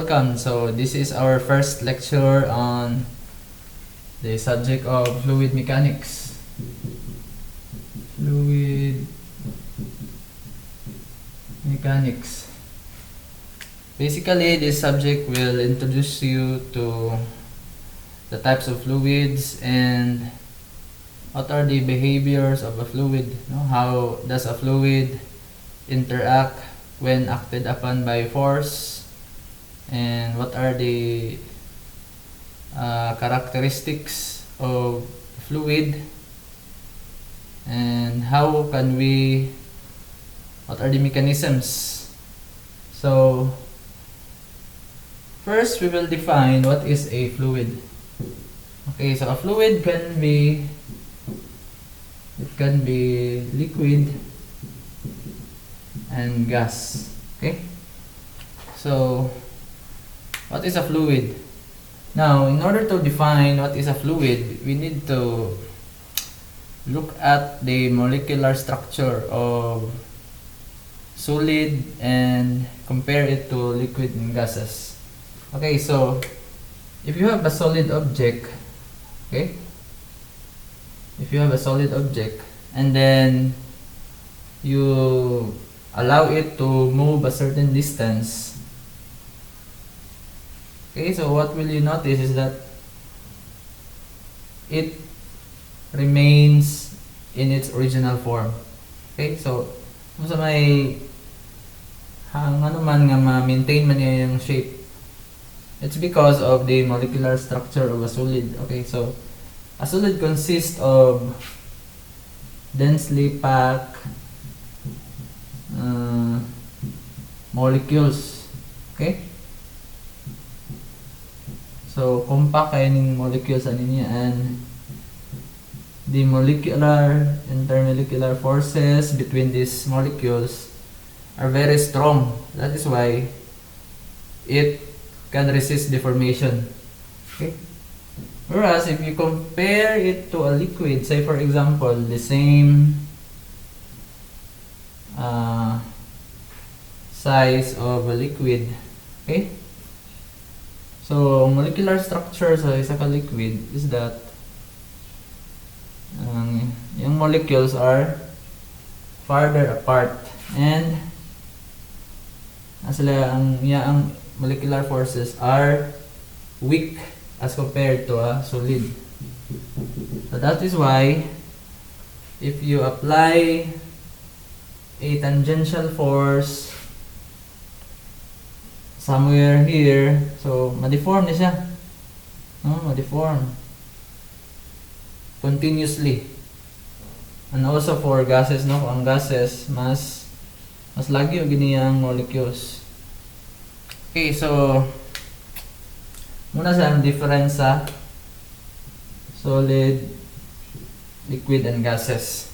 welcome. So this is our first lecture on the subject of fluid mechanics. Fluid mechanics. Basically, this subject will introduce you to the types of fluids and what are the behaviors of a fluid. How does a fluid interact when acted upon by force, and what are the characteristics of fluid, and what are the mechanisms. So first we will define what is a fluid. Okay, so a fluid can be liquid and gas. Okay, so what is a fluid? Now, in order to define what is a fluid, we need to look at the molecular structure of solid and compare it to liquid and gases. Okay, so if you have a solid object, and then you allow it to move a certain distance. Okay, so what will you notice is that it remains in its original form. Okay, so kung sa may ano man nga ma-maintain man niya yung shape, it's because of the molecular structure of a solid. Okay, so a solid consists of densely packed molecules. Okay, so compact kayo ng molecules niya, and the molecular intermolecular forces between these molecules are very strong. That is why it can resist deformation. Okay, whereas if you compare it to a liquid, say for example the same size of a liquid. Okay, so molecular structure sa isa ka liquid is that yung molecules are farther apart, and ang molecular forces are weak as compared to a solid. So that is why if you apply a tangential force somewhere here, so ma-deform na siya. Ma-deform continuously. And also for gases, ang gases mas lagi yung ganiyang molecules. Okay, so muna sa ang difference sa solid, liquid, and gases.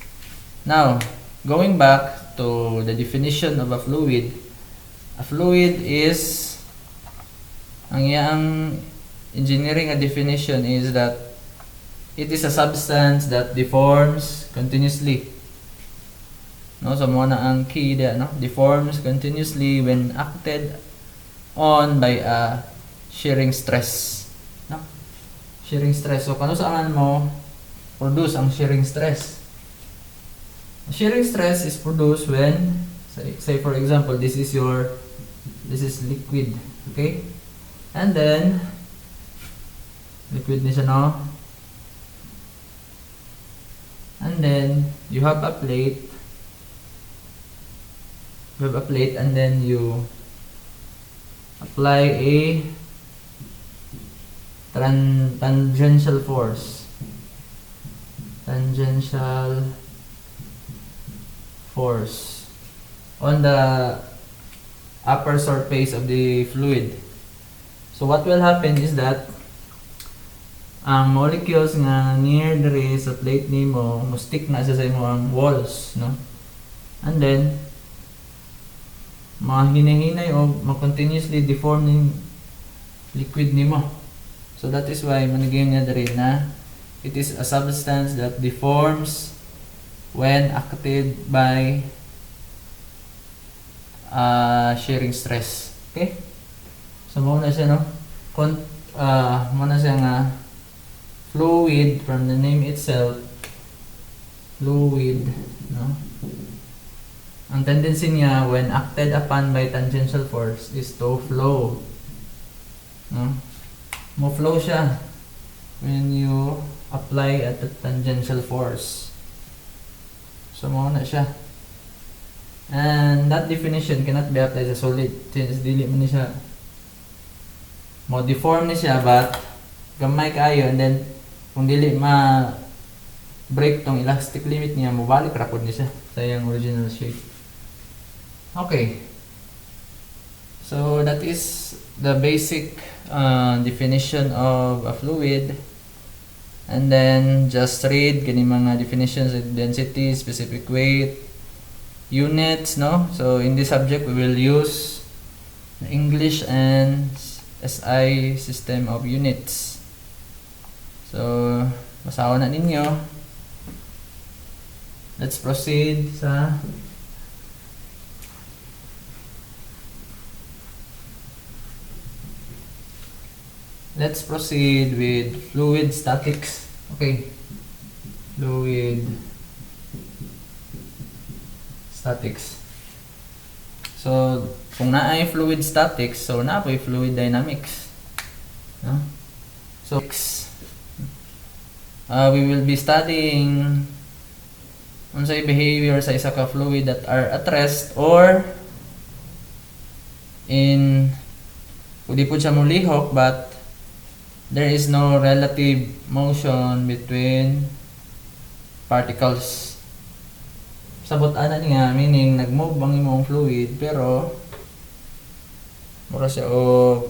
Now, going back to the definition of a fluid is, ang iyang engineering definition is that it is a substance that deforms continuously. So muna ang key there, deforms continuously when acted on by a shearing stress. Shearing stress. So kano saan mo produce ang shearing stress? Shearing stress is produced when, say for example, this is liquid. Okay, and then liquid na siya, and then you have a plate, and then you apply a tangential force on the upper surface of the fluid. So what will happen is that ang molecules nga near dere sa plate nimo mo stick na sa imong walls, and then mahinahinay o continuously deform ng liquid nimo. So that is why maniging nga dere na it is a substance that deforms when acted by shearing stress. Okay? So mao na siya, no? Mao na siya nga fluid from the name itself. Fluid, no? Ang tendency niya when acted upon by tangential force is to flow. No? Mo flow siya when you apply at the tangential force. So mao na siya. And that definition cannot be applied sa solid since dili man ni siya mo deform ni siya, but gamay kayo, and then kung dili ma break tong elastic limit niya, mobalik ra pud ni siya sa iyang original shape. Okay, so that is the basic definition of a fluid. And then just read kini mga definitions of density, specific weight, units, no? So in this subject we will use the English and SI system of units. So basahan na ninyo. Let's proceed sa with fluid statics. Okay. Fluid statics. So, kung naay fluid statics, so napoy fluid dynamics. No? So, we will be studying unsay behavior sa isa ka fluid that are at rest or in pwede po siya mulihok but there is no relative motion between particles. Sabot ana niya, meaning nag-move ang imong fluid pero mura siya o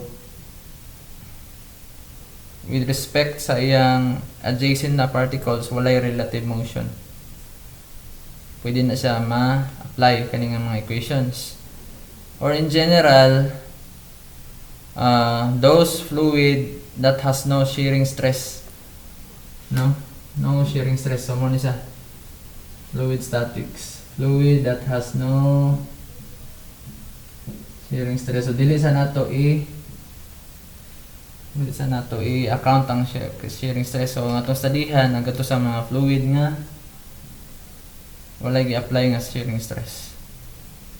with respect sa iyang adjacent na particles walay relative motion. Pwede na siya ma-apply kaning mga equations. Or in general, those fluid that has no shearing stress, no shearing stress, so mo ni siya fluid statics, fluid that has no shearing stress. So dili sa nato i-account ang shearing stress. So atong studihan nagato sa mga fluid nga walay gi-apply nga shearing stress.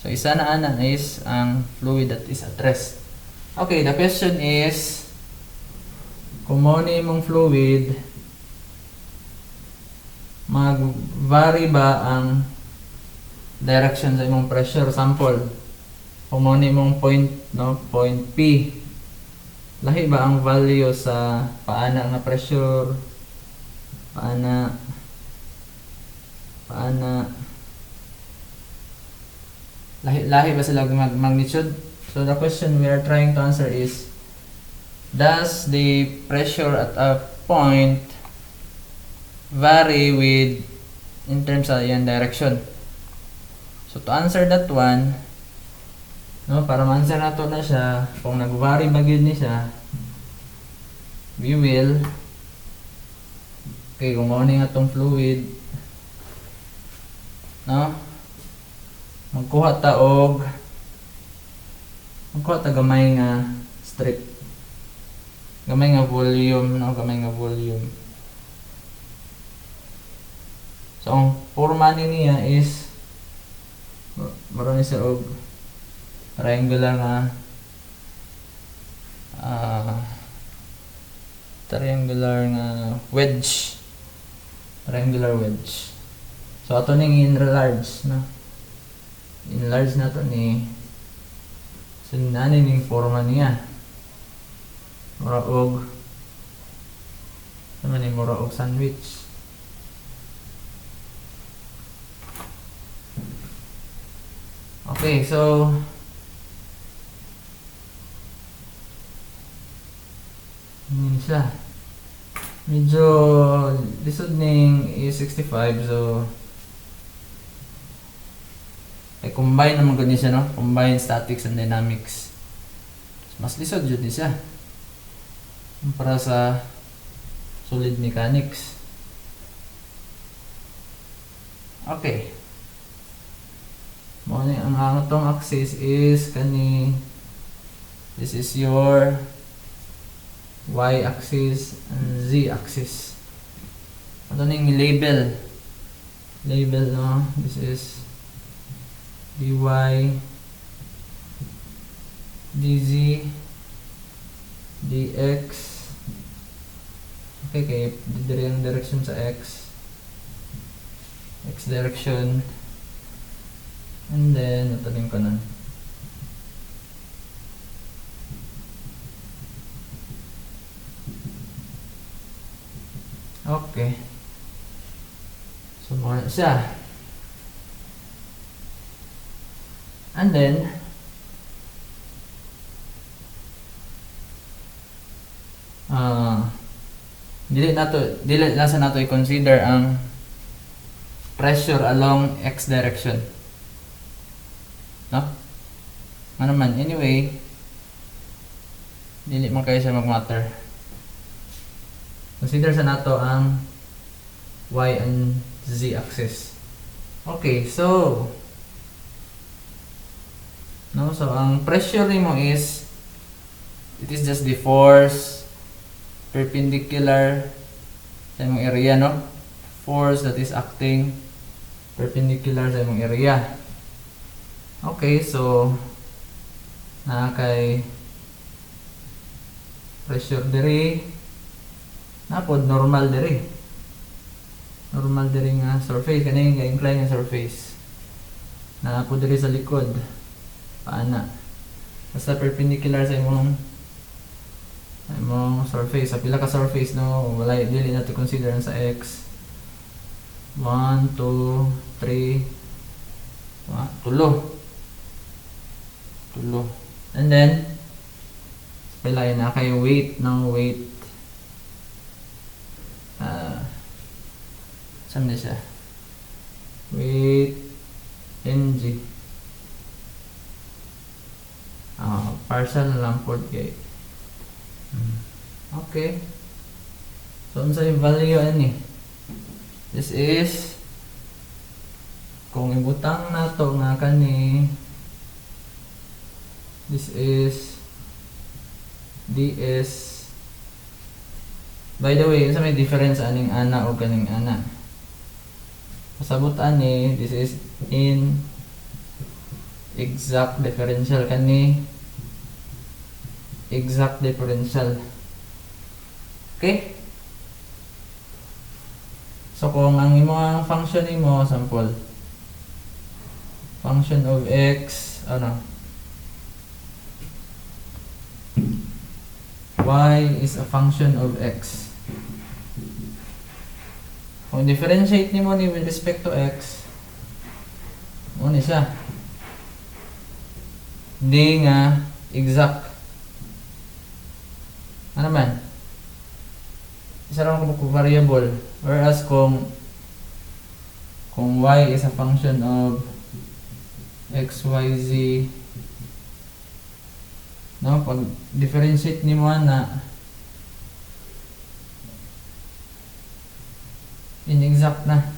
So isa na ana is ang fluid that is at rest. Okay, the question is kung mao ni imong fluid, mag-vary ba ang direction sa imong pressure sample? Kung mao ni imong point P, lahi ba ang value sa paana nga pressure, paana lahi ba sila magnitude? So the question we are trying to answer is, does the pressure at a point vary with in terms of yan direction? So to answer that one, no, para ma-answer nato na siya, kung nag-vary ba gyud ni siya, we will kung mao ni nga tong fluid, no, magkuha ta gamay nga strip, gamay nga volume, no, gamay nga volume. So ang forma niya is maron siya og triangular nga wedge, triangular wedge. So ato ning enlarge, no, enlarge na to ni so nani ning forma niya mura og naman ni mura og sandwich. Okay, so yun siya. Medyo lisod ning E65, so ay combine naman gud ni siya, no? Combine statics and dynamics. Mas lisod jud ni siya para sa solid mechanics. Okay. Mo ni ang atong axis is kani This is your y-axis and z-axis. Ito na yung label. Label, no? This is dy, dz, dx. Okay, kaya dito yung direction sa x direction, and then ito din ko nun. Okay, so mga siya, and then dili nasa nato i-consider ang pressure along x direction, no? Ano man, anyway, dili man kayo siya mag-matter. Consider sa nato ang y and z axis. Okay, so ang pressure nimo is, it is just the force perpendicular sa imong area, no? Force that is acting perpendicular sa imong area. Okay, so kay pressure diri, napod normal diri nga surface, kanina nga incline nga surface, napod diri sa likod paana, basta perpendicular sa imong surface. Sa pila ka surface, no, wala, dili na to consider sa x. 1, 2, 3, tulo. And then pila na kay weight, no, weight, saan na siya, weight ng, partial na lang po kay. Okay, so ano sa yung value ani? This is, kung ibutang nato nga kani, this is ds. By the way, sa may difference aning ana o kaning ana, pasabot ani, this is in exact differential, kani exact differential. Okay, so kung ang imong function nimo, sample function of x, y is a function of x. Kung differentiate nimo ni with respect to x, ano siya, hindi nga exact. Ano man, isa lang ko variable, whereas kung y is a function of x, y, z, no, pag differentiate ni mo na inexact na,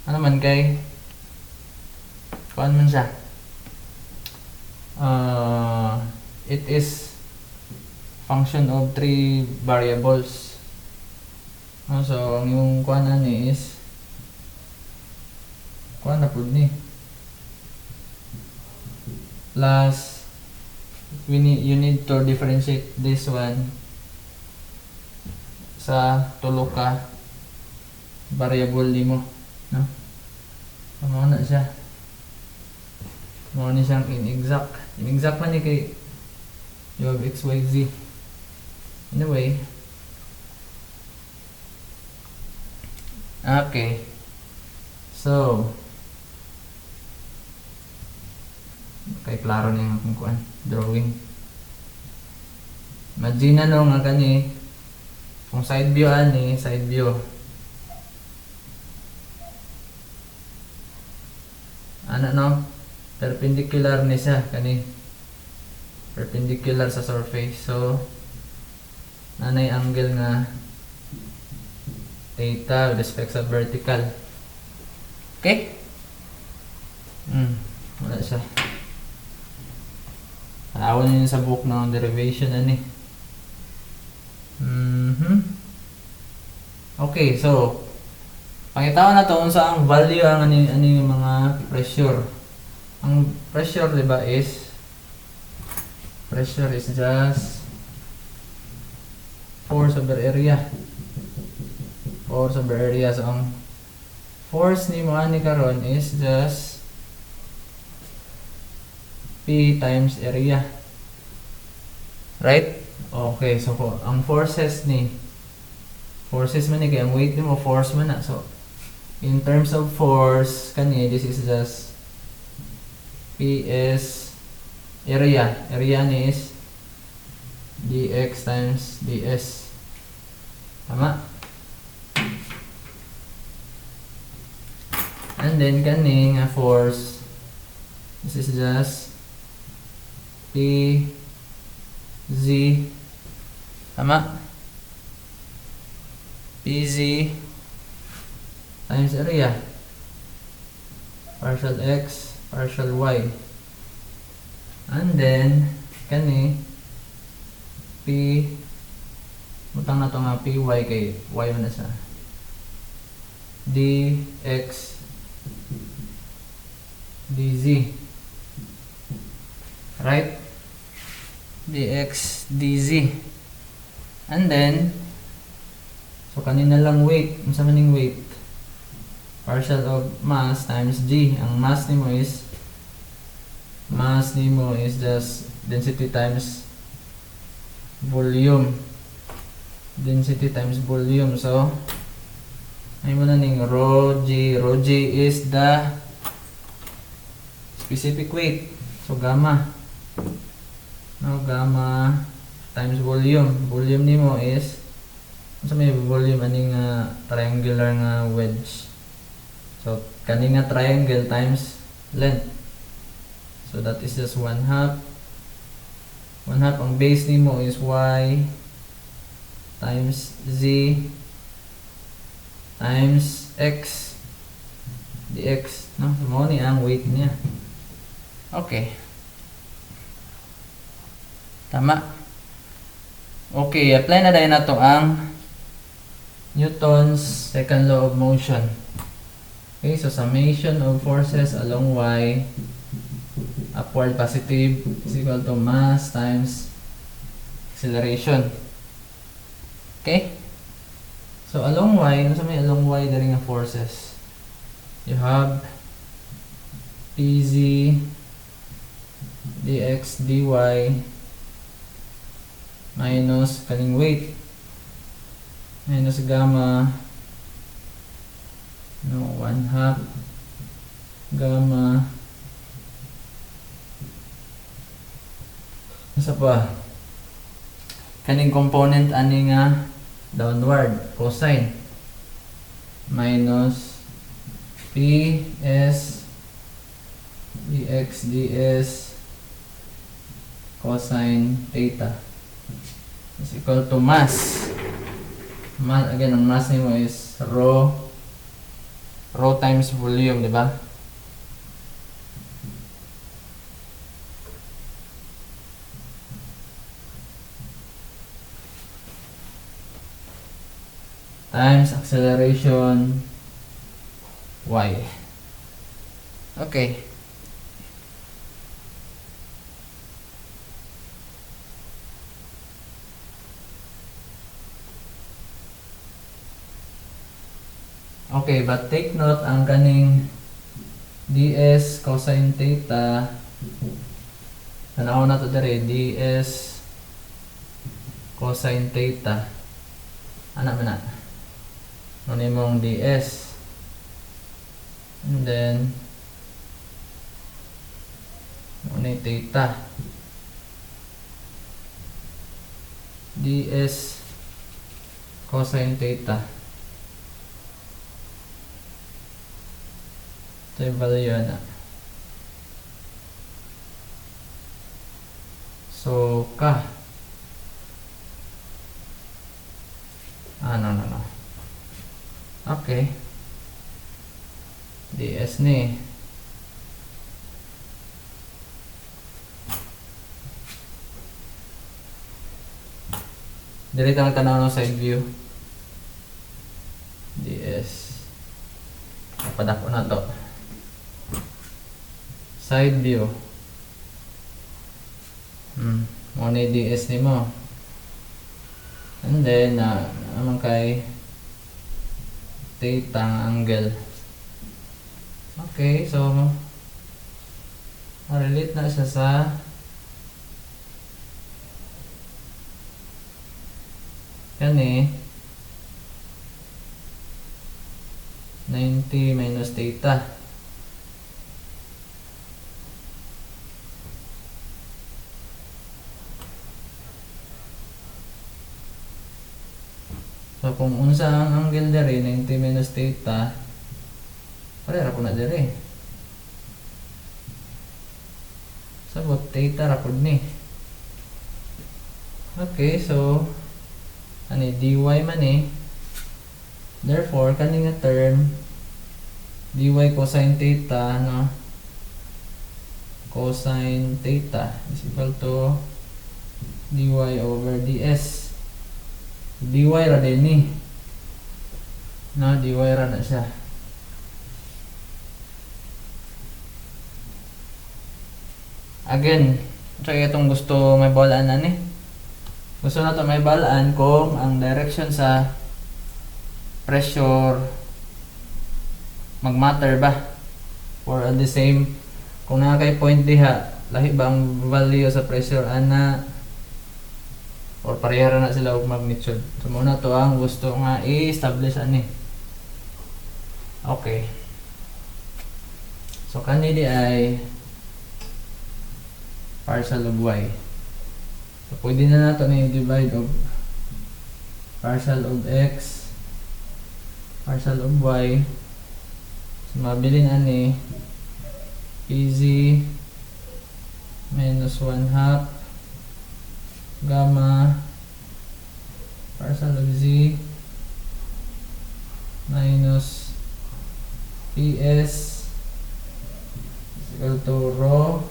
ano man kay kuan man siya, it is function of 3 variables. So ang yung kuan ni is kuan na pud ni plus you need to differentiate this one sa tulo ka variable nimo, no? Ano na siya, mo ni siyang inexact man ni kay you have x, y, z. Anyway, okay, so kay klaro na yung kuan drawing. Imagine no nga kani, kung side view ani, side view ano, no, perpendicular ni siya kani, perpendicular sa surface. So nanay angle nga theta with respect sa vertical. Okay, wala siya, Tanawon niyo sa book ng derivation ani. Okay, so pangitawan na to unsa ang value ang ani mga pressure. Ang pressure diba is just force over area. Force over area. So ang force ni mo ani karon is just P times area. Right? Okay, so ang forces man ni kaya ang weight ni mo force man na. So in terms of force kani, this is just P is area. Area ni is dx times ds. Tama? And then kani nga force, this is just P Z. Tama? PZ times area. Partial x, partial y. And then kani P, butang na to nga py kay y man na siya. Dx dz. Right? Dx dz. And then so kanina lang weight, unsa man ning weight? Partial of mass times g. Ang mass nimo is just density times volume. Density times volume. So ay mo na ning rho g. Rho g is the specific weight. So gamma. No, gamma times volume. Volume nimo is unsa may volume aning triangular nga wedge. So kani nga triangle times length. So that is just 1/2. 1/2 ang base nimo is y times z times x dx, no? Mo ni ang weight niya. Okay. Tama. Okay, apply na dahil na to ang Newton's second law of motion. Okay, so summation of forces along y, upward positive, is equal to mass times acceleration. Okay? So along y, ano sa may along y dari nga forces? You have pz dx dy minus kaning weight minus gamma, no, 1/2 gamma, nasa pa kaning component ani nga downward cosine minus ps dx ds cosine theta is equal to mass. Again, ang mass nimo is rho times volume, di ba? Times acceleration y. Okay. Okay, but take note ang kaning ds cosine theta, tanaw na to dere, ds cosine theta, ana man na ano mong ds, and then ano theta, ds cosine theta. Ito yung value na. So, no. Okay. DS ni. Diri tang tanaw ng side view. DS. Padako na to. Side view. Mo na DS ni mo. And then naman kay theta angle. Okay, so relate na siya sa yan 90 minus theta. So kung unsa ang angle dere 90 minus theta, pareha ko na dere. Sabot theta ra pud ni. Okay, so ani dy man therefore kani nga term dy cosine theta cosine theta is equal to dy over ds. dy ra din ni dy ra na siya. Again, so itong gusto may balaan na gusto na to may balaan kung ang direction sa pressure mag-matter ba or at the same kung nakakay point diha lahi ba ang value sa pressure ana or pareha na sila og magnitude. So muna to ang gusto nga i-establish okay, so kanili ay partial of y. So pwede na nato na i-divide of partial of x partial of y. So mabilin pz minus 1/2 gamma partial of z minus ps is equal to rho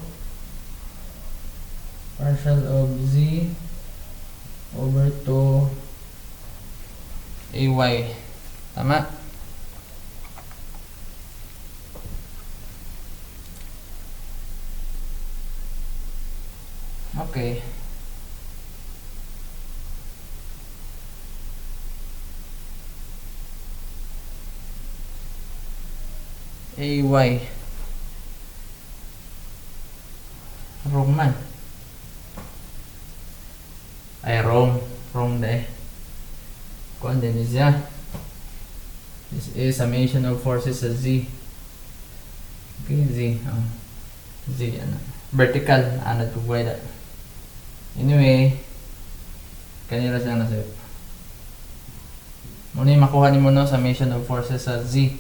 partial of z over 2 ay. Tama? Okay. ay. Wrong man. Ay, wrong deh. Kuan din siya. This is summation of forces sa z. Okay, z. Z, vertical. To buhay. Anyway, kanila siya nasa. Muna yung makuha ni mo summation of forces sa z.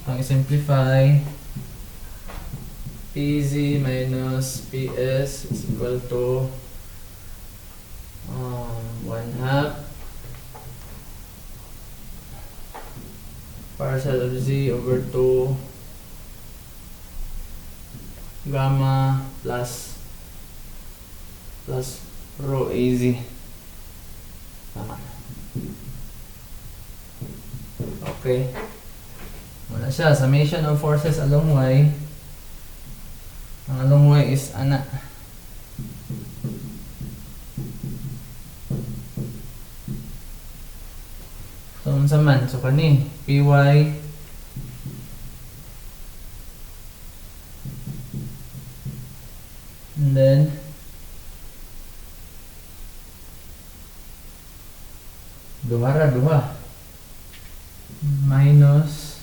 Itong i-simplify. Pz minus ps is equal to 1/2 partial of z over 2 gamma plus rho az. Tama. Okay. Wala siya. Summation of forces along y. Ang along y is so unsa man, so kani py and then duha minus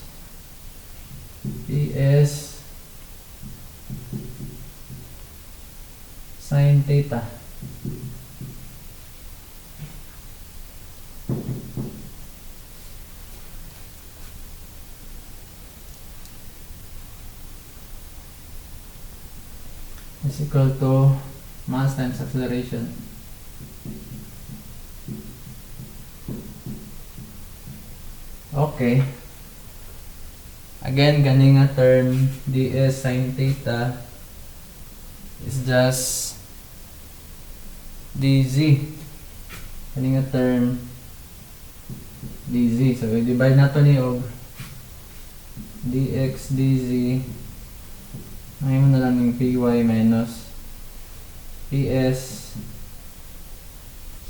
ps sin theta is equal to mass times acceleration. Okay. Again, ganing nga term ds sin theta is just dz. Kani nga term dz. So i-divide nato ni og dx dz. Ngayon na lang yung py minus ps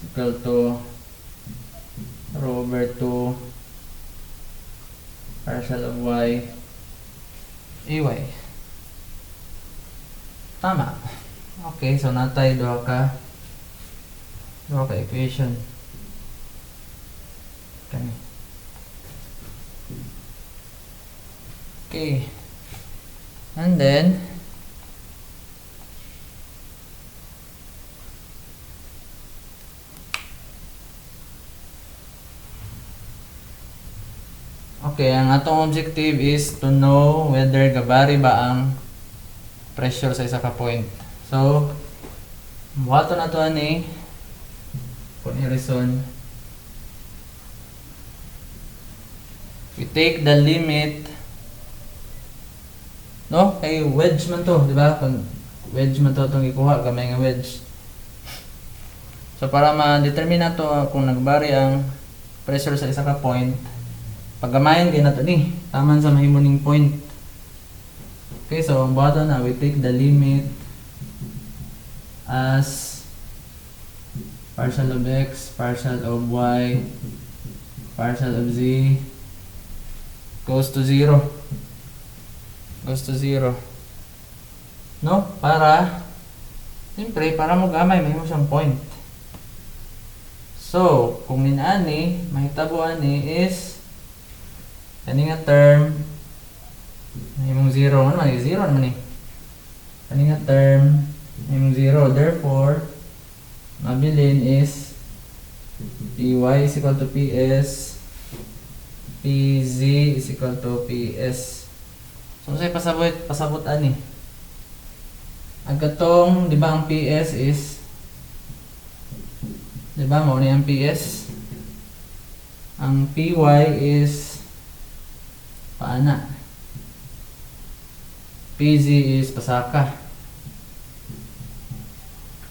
equal to rho over 2 partial of y ay. Tama. Okay, so natay duha ka equation. Okay. And then okay, ang atong objective is to know whether gabari ba ang pressure sa isa ka point. So, buhaton na to ani kung i-reason. We take the limit, no? Kay wedge man to, di ba? Kung wedge man to itong ikuha, gamay nga wedge. So, para ma-determine na to kung nagbari ang pressure sa isa ka point, paggamayan kayo na to ni, taman sa mahimuning point. Okay, so ang buhaton na, we take the limit as partial of x, partial of y, partial of z goes to 0. No? Siyempre, para mo gamay, may mo siyang point. So, kung inani, mahitabuan ni is kani nga term, may mong 0. Ano man, 0 naman eh. Kani nga term, may mong 0. Therefore, mabilin is py is equal to ps, pz is equal to ps. So, say pasabot ani. Ang katong, di ba ang ps is, di ba mo ni ang ps? Ang py is paana. Pz is pasaka.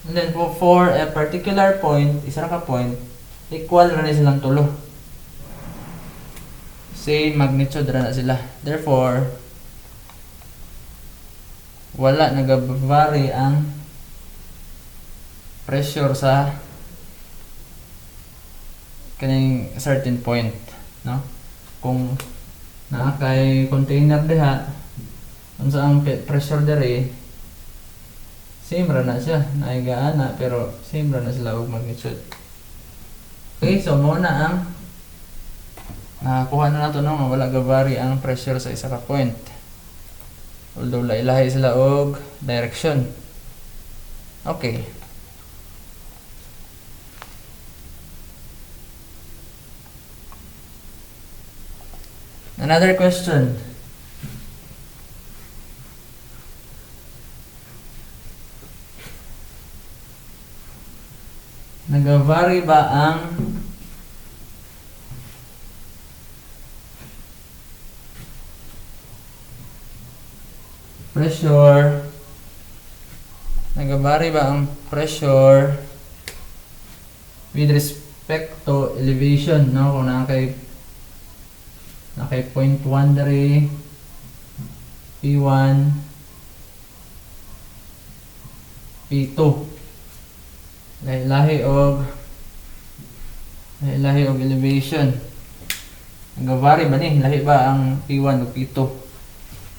And then for a particular point, isa ra ka point, equal ra na silang tulo. Same magnitude ra na sila. Therefore, wala nag-vary ang pressure sa kaning certain point, no? Kung naa kay container diha, unsa ang pressure dere, same ra na siya, naigaana pero same ra na sila og magnitude. Okay, so mo na ang nakakuha na nato no, nga wala ga-vary ang pressure sa isa ka point. Although lailahi sila og direction. Okay. Another question. Nag-vary ba ang pressure? Nag-vary ba ang pressure with respect to elevation, no? Kung nakay 0.1 dere, P1, P2. Lahi og elevation. Nag-vary ba ni? Lahi ba ang P1 o P2?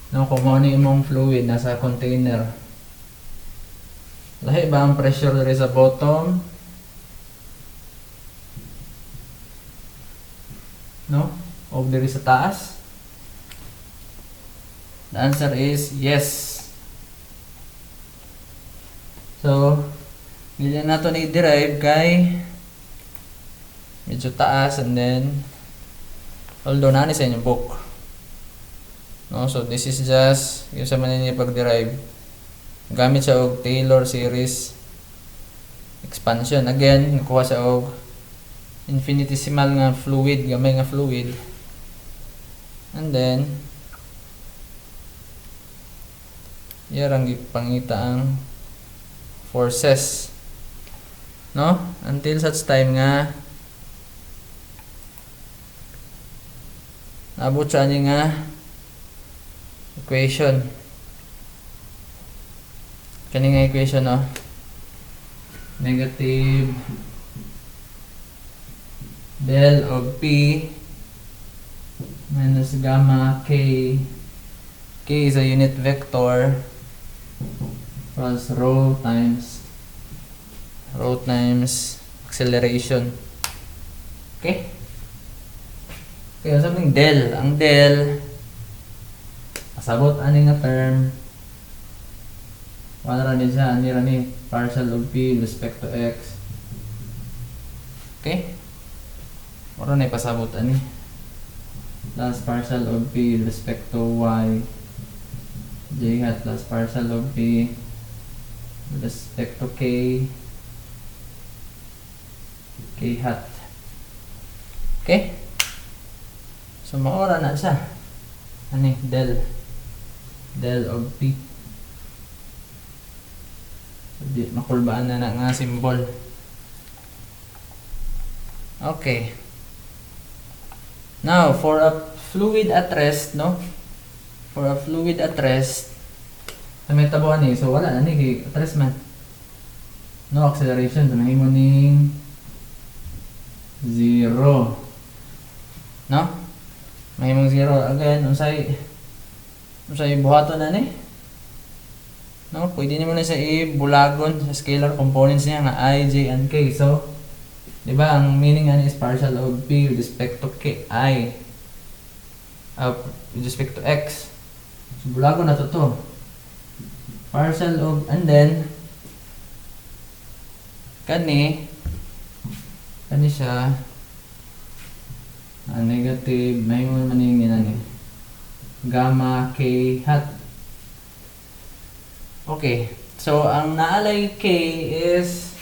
No, kung ano imong fluid nasa container. Lahi ba ang pressure dere sa bottom? No? O dere sa taas? The answer is yes. So, hindi na ito na-derive kay medyo taas, and then although nani sa inyong book, no? So this is just yung sa manini pag-derive gamit siya og Taylor series expansion. Again, nakuha siya og infinitesimal nga fluid, gamay nga fluid, and then yarang ipangita ang forces no, until such time nga naabot siya ni nga equation. Kani nga equation, no, negative del of P minus gamma K. K is a unit vector plus rho times acceleration. Okay? Kaya sabing del. Ang del, pasabot ani nga term. Wala rin siya, ani rin partial of P with respect to X. Okay? Wala na pasabot ani. Plus partial of P with respect to Y. J hat plus partial of P with respect to K. K hat. Okay? So, maura na siya. Ano del of P. Di makulbaan na nga symbol. Okay. Now, for a fluid at rest, no? For a fluid at rest, sa may tabuan ni, so wala na ni at rest man. No acceleration, so nahimo ning 0. No? Mahimong 0 again, unsay buhaton na ni? No, pwede nimo na sa ibulagon sa scalar components niya nga I, J, and K. So, di ba ang meaning nga is partial of P with respect to K, I, with respect to X. So, bulagon na to. Partial of, and then, kani siya, negative, may mo maning yan gamma K hat. Okay, so ang naalay K is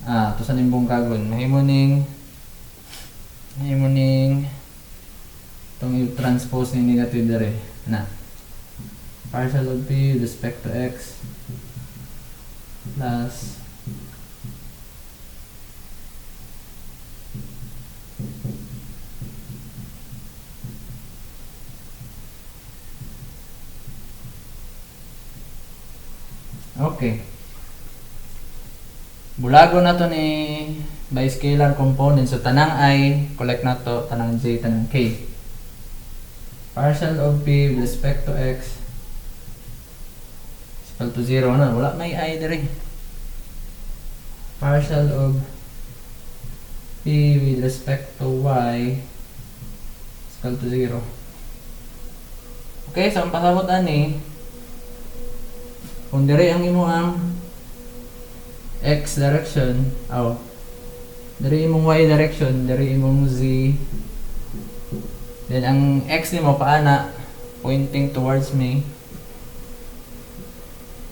to sa nimbong kagon mahimo ning itong i-transpose ni negative dire na partial of P with respect to X plus okay. Bulago na to ni by scalar component. So tanang I, collect na to, tanang J, tanang K. Partial of P with respect to X is equal to 0 na. Wala may I dire. Partial of P with respect to Y is equal to 0. Okay, so ang pasabot ani kung dire ang imo ang X direction, dire imong Y direction, dire imong Z, then ang X nimo paana pointing towards me,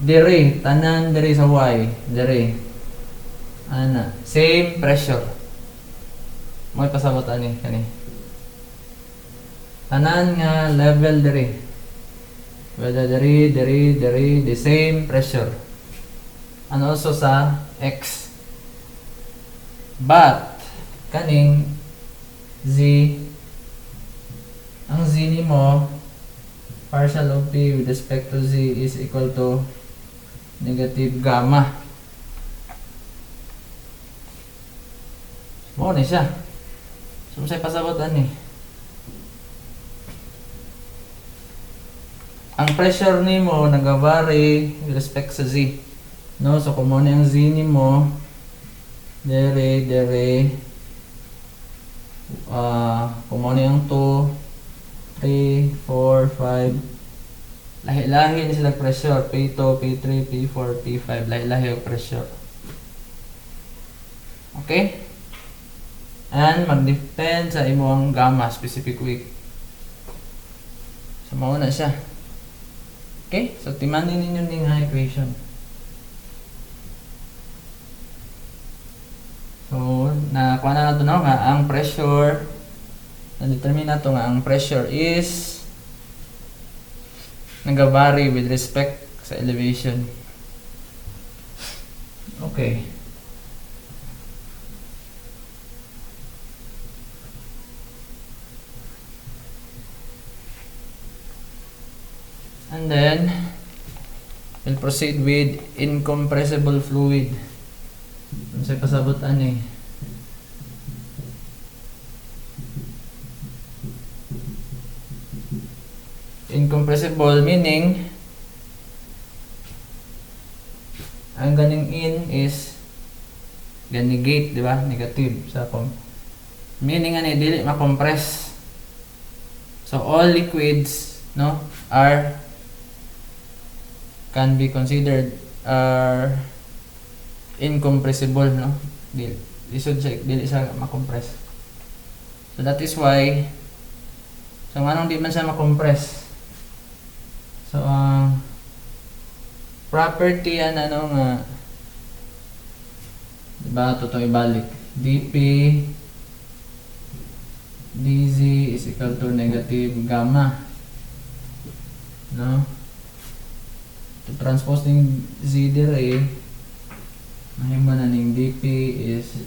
dire tanan dire sa Y, dire ana same pressure. May pasabot ani kani tanan nga level dire. Whether there the same pressure and also sa X, but kaning Z, ang Z nimo partial of P with respect to Z is equal to negative gamma. Mo ni siya. So say pasabot ani ang pressure nimo nagavary with respect sa Z. No, so kung mo na yung Z nimo, dire kung mo na yung 2, 3, 4, 5, lahi-lahi na sila pressure, P2, P3, P4, P5, lahi-lahi yung pressure. Okay? And mag-depend sa imong gamma specific week. So mauna siya. Okay, so timanin ninyo ning equation. So, nakuha na nato nga ang pressure, na-determine nato nga ang pressure is nag-vary with respect sa elevation. Okay. And then we'll proceed with incompressible fluid. Ano sa kasabutan eh? Incompressible meaning ang ganing in is negate, di ba? Negative sa meaning ano dili ma-compress. So all liquids, no, can be considered incompressible, no? Dili siya ma-compress. So that is why anong di man siya ma-compress. So property ano nga diba ito ibalik dp dz is equal to negative gamma, no? To transpose ng z dire mahimo na ning dp is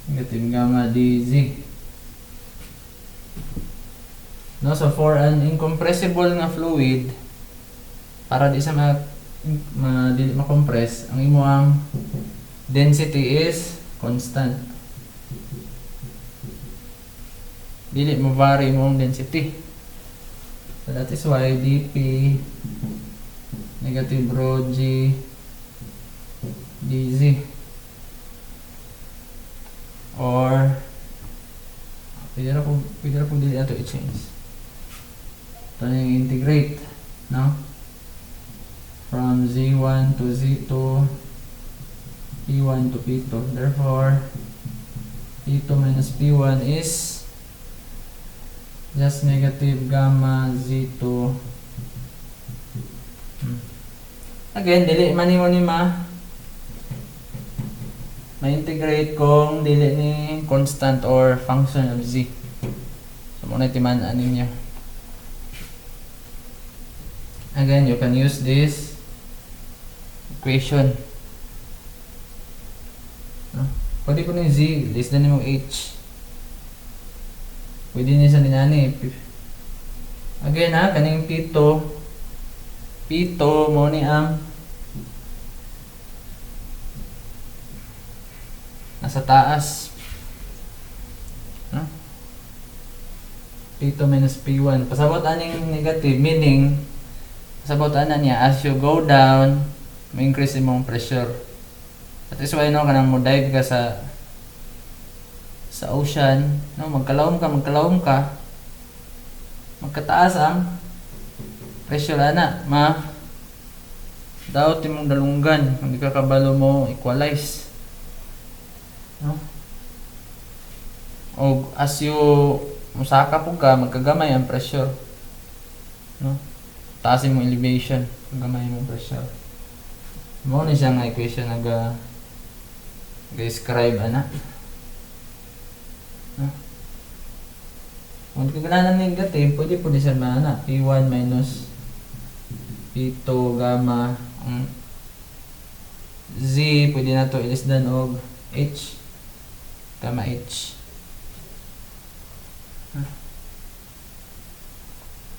negative gamma dz, no? So for an incompressible nga fluid, para di sa dili ma-compress, ang imong density is constant. Dili mo vary imong density. So that is why dp negative rho g dz, or pwede na po dili nato i-change. Ito na yung integrate, no? From z1 to z2, p1 to p2. Therefore, p2 minus p1 is just negative gamma z2. Again, dili man nimo ni ma-integrate kung dili ni constant or function of z. So muna timan-an ninyo. Again, you can use this equation. No? Pwede ko na yung z, less than yung h. Pwede niya sa ninani. Again ha, kaning p2 mo ni ang nasa taas. No? P2 minus P1. Pasabot aning negative, meaning pasabot ana niya as you go down, may increase imong pressure. That is why no kanang mo dive ka sa ocean, no, magkalawom ka, magkataas ang pressure ana, daot imong dalunggan, hindi ka kabalo mo equalize, no? O as you musaka po ka, magkagamay ang pressure, no? Taasin mo elevation, magkamay mo pressure. Mo ni siya nga equation describe ana. No? Kung kailangan ng negative, pwede po di siya maana. P1 minus P2 gamma Z, pwede na to less than of H gamma H.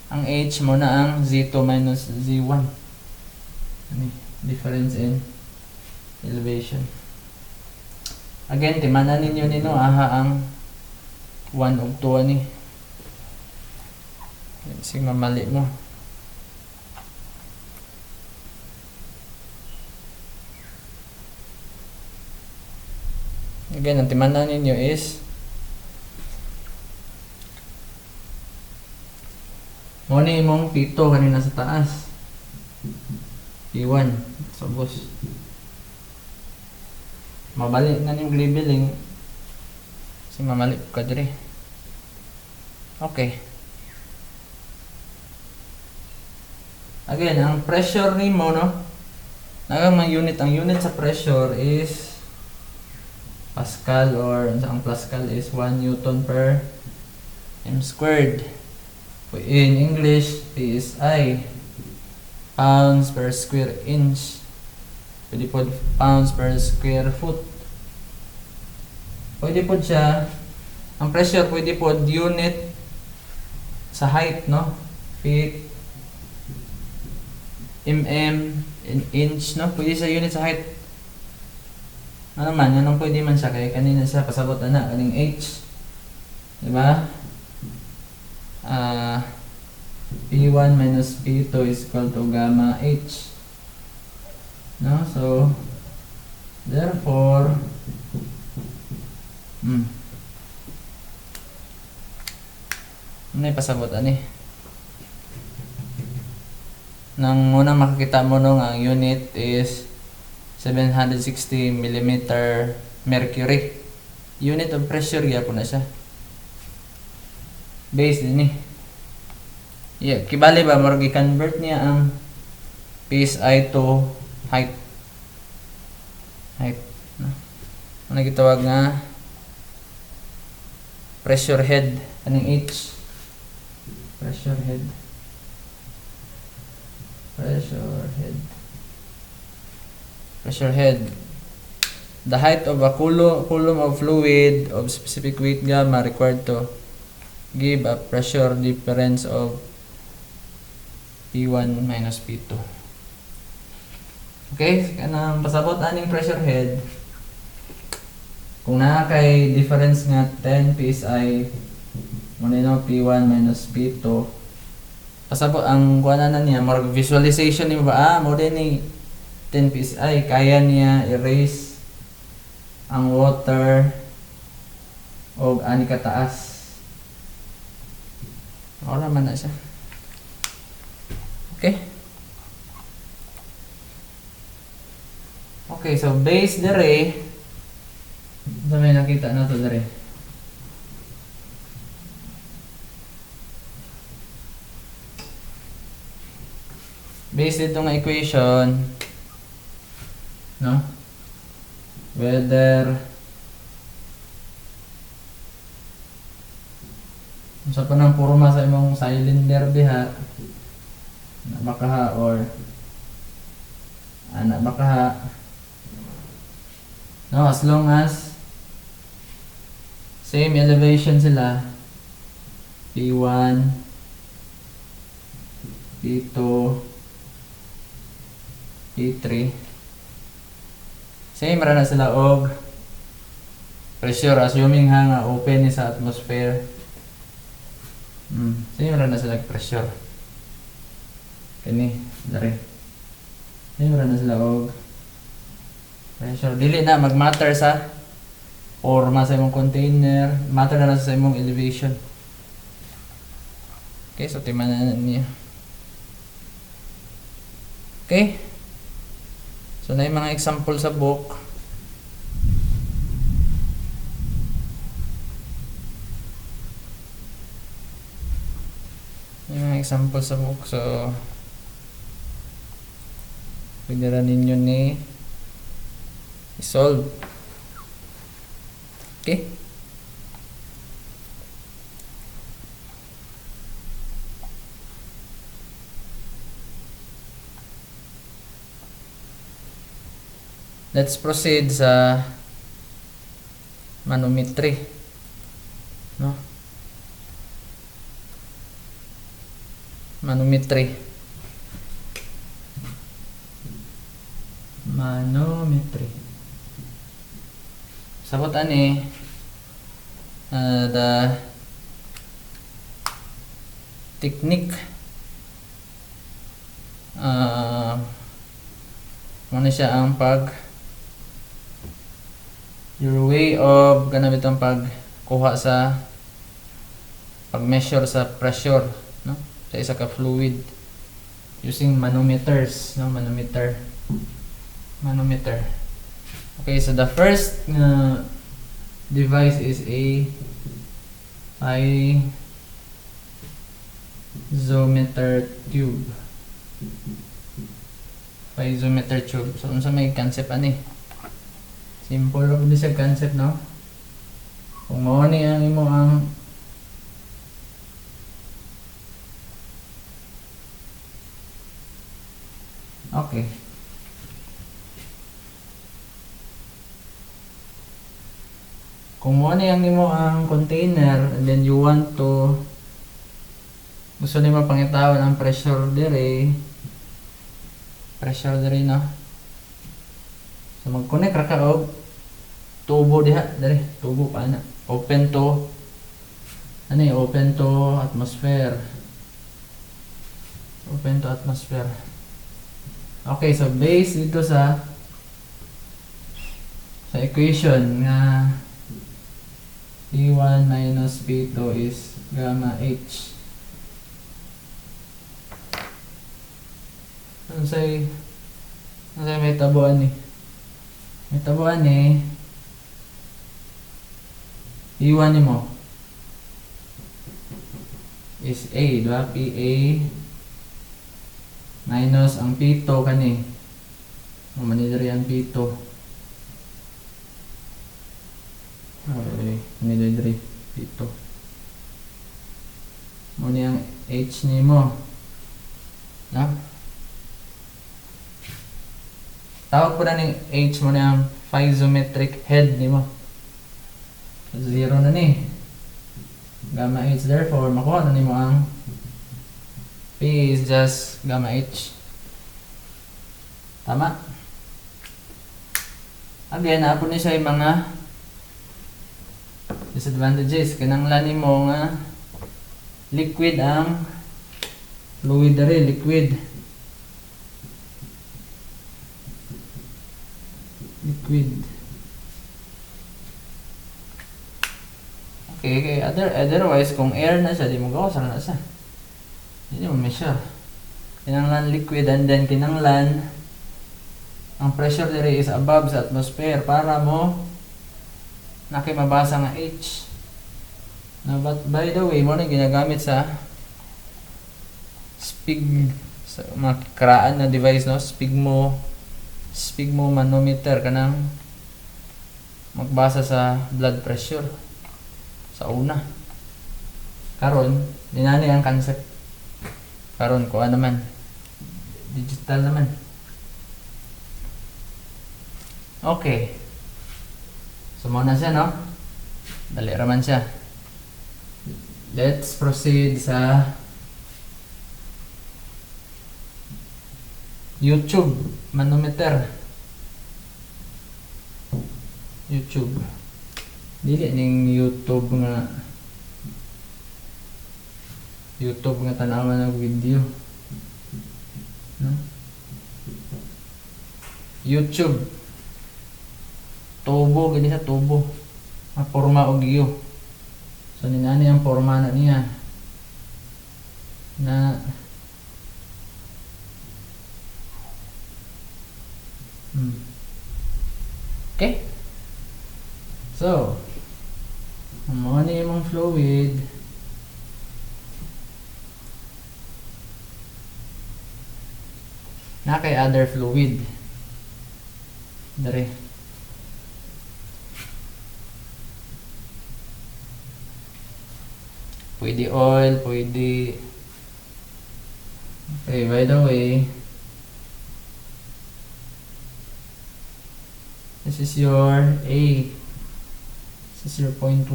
Ang H mo na ang Z2 minus Z1. Difference in elevation. Again, timanan ninyo nino aha ang 1 ug 2 ni. Sige mamali mo. Again, ang timanan ninyo is mo ni imong P2 kanina sa taas. P1 sa boss. Mabalik na yung labeling. Kasi mamalik ka dire. Okay. Again, ang pressure nimo, no? Ang unit sa pressure is Pascal, or ang Pascal is 1 Newton per m squared. In English, PSI, pounds per square inch. Pwede po pounds per square foot. Pwede po siya, ang pressure pwede po unit sa height, no? Feet in inch, no? Pwede sa unit sa height. Ano man, anong pwede man siya, kaya kanina siya pasabot na kaning h. Diba? P1 minus P2 is equal to gamma h. No? So, therefore, ano yung pasabot, nang unang makikita mo nung ang unit is 760 mm mercury. Unit of pressure, yapon na siya. Base din Yeah, kibali ba, marag i-convert niya ang PSI to height. No? Ano gitawag nga pressure head. Anong H? Pressure head. The height of a column of fluid of specific weight gamma required to give a pressure difference of P1 minus P2. Okay, kanang pasabot aning pressure head. Kung na kay difference nga 10 psi mo nino P1 minus P2. Pasabot ang kuana na niya, more visualization nimo ba mo din ni 10 psi kaya niya erase ang water og ani kataas. Ora man na siya. Okay, so base dere. Sa may nakita na to dere. Base dito nga equation, no? Whether sa panang porma sa imong cylinder diha na bakaha or anak bakaha, no, as long as same elevation sila, P1, P2, P3, same ra na sila og pressure, assuming nga open ni sa atmosphere. Same ra na sila pressure. Kani dari. Same ra na sila og pressure. Dili na mag-matter sa forma sa imong container, matter na sa imong elevation. Okay, so timanan niya. Okay? So na yung mga example sa book. Yung mga example sa book. So pwede rin ninyo ni i-solve. Okay? Let's proceed sa manometry. No? Manometry. Sabot ani the technique ano siya ang your way of ganun itong pagkuha sa pag-measure sa pressure, no, sa isa ka fluid using manometers, no, manometer. Okay, so the first device is a piezometer tube. So unsa may concept ani? Simple lang din sa concept, no? Kung mao ni ang imo ang okay. Kung mao ni ang imo ang container and then you want to gusto nimo pangitawon ang pressure dire, pressure diri no. So mag-connect ra ka og tubo diha diri, tubo pa na. Open to open to atmosphere. Open to atmosphere. Okay, so base dito sa equation nga P1 minus P2 is gamma H. Unsay may tabuan ni? May tabuan ni P1 ni mo is A, diba? PA minus ang P2 kani. Manidiri ang P2. Okay, manidiri P2. Muna ang H ni mo. No? Tawag po na ng H mo na ang piezometric head ni mo. Zero na ni. Gamma H, therefore, makuha na ni mo ang P is just gamma H. Tama? Again, napo ni siya yung mga disadvantages. Kinanglan mo nga liquid ang fluid dere, liquid. Okay, otherwise kung air na siya, di mo gawa na siya. Hindi mo measure. Kinanglan liquid and then kinanglan ang pressure dere is above sa atmosphere para mo nakimabasa nga H. Now, but by the way, mo na ginagamit sa sa mga karaan na device, no? Sphygmomanometer kanang magbasa sa blood pressure sa una. Karon, dinani ang concept. Karon ko naman digital naman. Okay. So muna siya, no? Dali raman siya. Let's proceed sa YouTube manometer. YouTube. Dili ning YouTube nga tanawan ng video. No? YouTube. Tubo, gani sa tubo. Ang forma og iyo. So ninani ang forma na niya. Okay? So, mo ni imong fluid. Na kay other fluid. Dere. Pwede oil, pwede. Okay, by the way, this is your A. This is your 0.1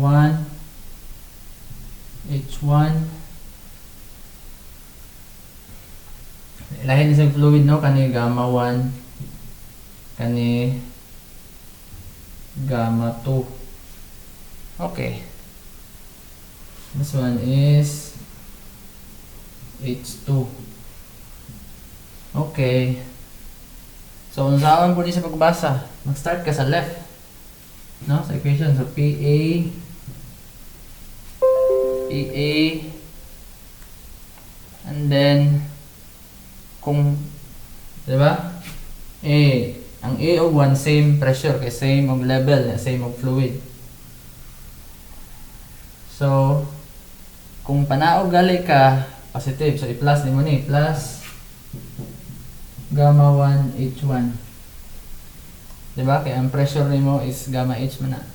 H1. Ilahin isang fluid, no? Kani gamma 1, kani gamma 2. Okay. This one is H2. Okay. So, unsaon po din sa pagbasa? Mag-start ka sa left. No? Sa equation. So, PA, and then, kung, diba? Ang A of 1, same pressure, kay same of level, same of fluid. So, kung panaog gali ka, positive. So, i-plus din mo ni. Plus gamma 1 H1. Diba? Kaya ang pressure ni mo is gamma H man na.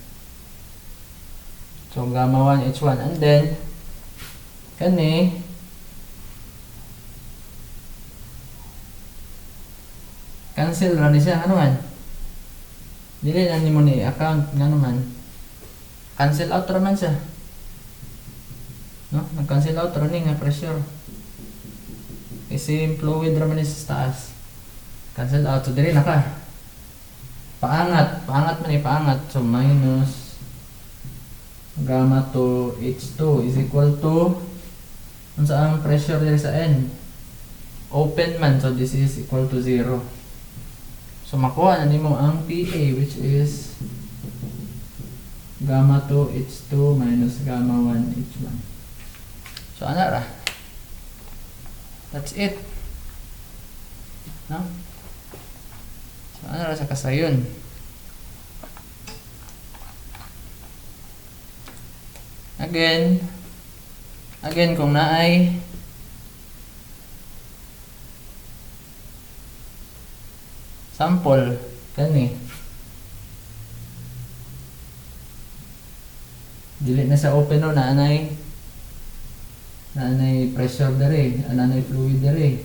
So, gamma 1 H1. And then, kani, cancel ra ni siya. Ano man? Dili na ni mo ni account. Ano man? Cancel out ra man siya. No? Nag-cancel out running nga pressure. Kasi fluid raman sa taas. cancel out. So diri na ka. Paangat man. So minus gamma to H2 is equal to unsa ang pressure diri sa end? Open man, so this is equal to 0. So makuha na nimo ang PA, which is gamma 2 H2 minus gamma 1 H1. So ana ra. That's it. No? So ana ra sa kasayon. Again kung naay sample kani dili na sa open no na anay pressure dere, anay fluid dere.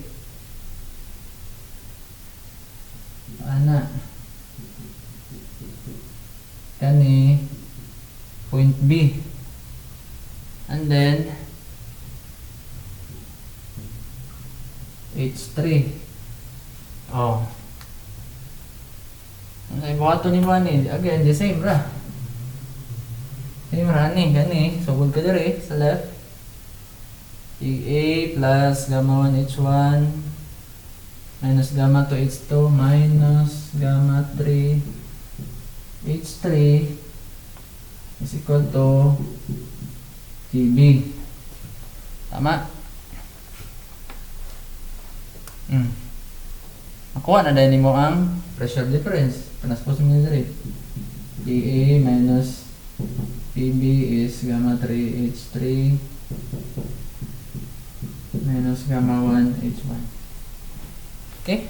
Ana kani point B, and then H3. Oh, ang ibato ni Manny, again the same ra. Same ra ni gani, sugod ka diri sa left. A plus gamma 1 H1 minus gamma 2 H2 minus gamma 3 H3 is equal to TB. Tama? Makuha na dahil mo ang pressure difference. Panaspos mo dito. dA minus PB is gamma 3 H3 minus gamma 1 H1. Okay?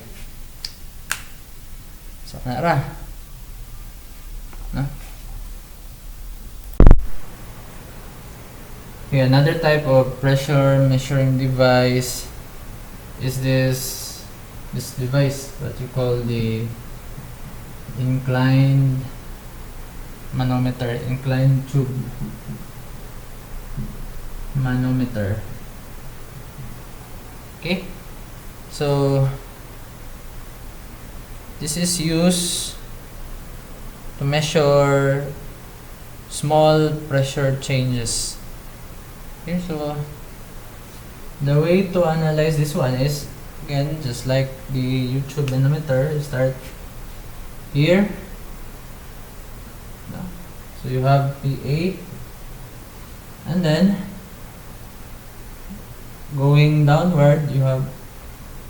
So, nara. No? Okay, another type of pressure measuring device is this device, what you call the inclined manometer, inclined tube manometer. Okay, so this is used to measure small pressure changes. Okay, so the way to analyze this one is, again, just like the YouTube manometer, you start here. So you have PA, and then going downward you have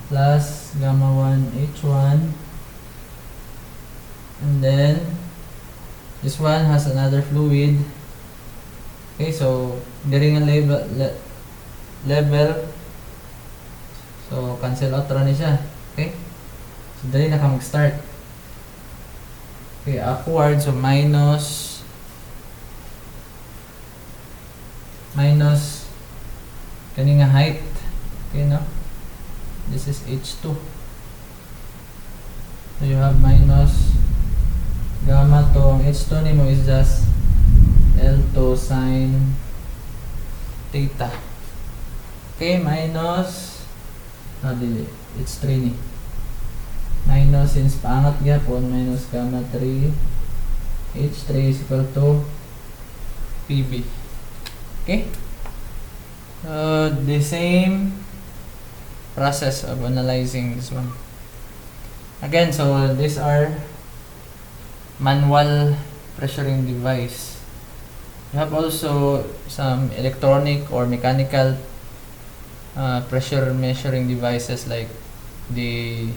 plus gamma 1 H1, and then this one has another fluid. Okay, so during a level, so cancel out ra ni siya. Okay, so dali na ka mag-start. Okay, upward, so minus kani nga height. Okay, no? This is H2. So you have minus gamma to, ang H2 nimo is just L2 sine theta. Okay, minus dili, H3 ni. Minus, since paangat gyapon, minus gamma 3 H3 is equal to PB. Okay? The same process of analyzing this one. Again, so these are manual pressuring device. You have also some electronic or mechanical pressure measuring devices like the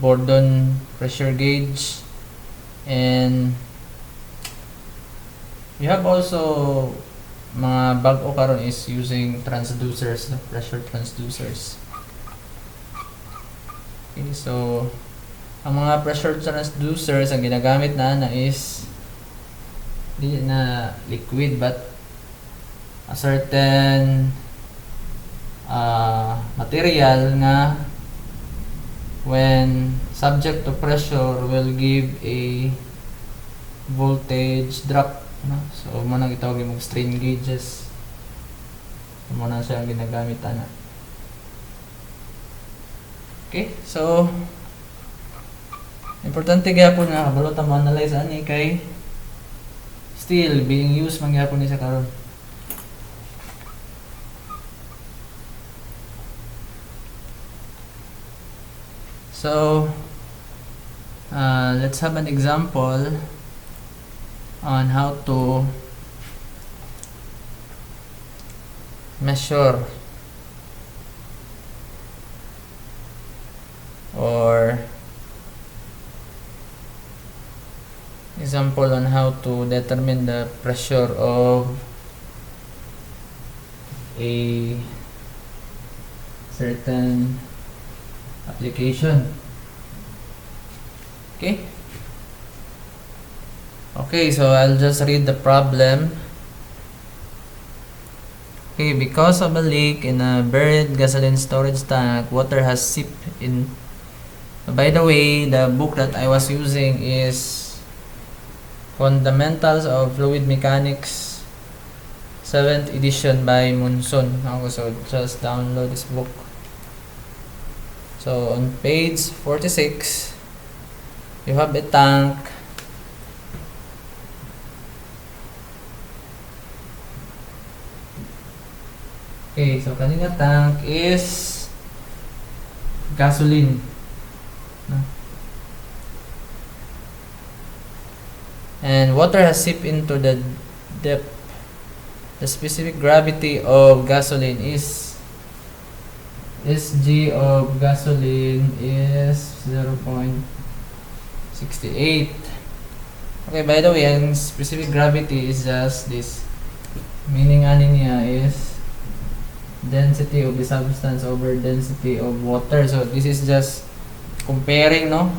Borden pressure gauge, and you have also mga bag-o karon is using transducers, pressure transducers. Okay, so ang mga pressure transducers, ang ginagamit na is di na liquid but a certain material nga when subject to pressure will give a voltage drop, no? So mo nang gitawag yung strain gauges. So mo na siya ang ginagamit ana. Okay, so Importante gyapon nga kabalo ta mo analyze ani kay still being used man gyapon ni sa karon. So let's have an example on how to measure or example on how to determine the pressure of a certain application. Okay, so I'll just read the problem. Okay, because of a leak in a buried gasoline storage tank, water has seeped in. By the way, the book that I was using is Fundamentals of Fluid Mechanics 7th edition by Munson. So just download this book. So on page 46, you have a tank. Okay, so kanina tank is gasoline. And water has seeped into the depth. The specific gravity of gasoline is SG of gasoline is 0.68. Okay, by the way, ang specific gravity is just this. Meaning ani niya is density of the substance over density of water. So this is just comparing, no,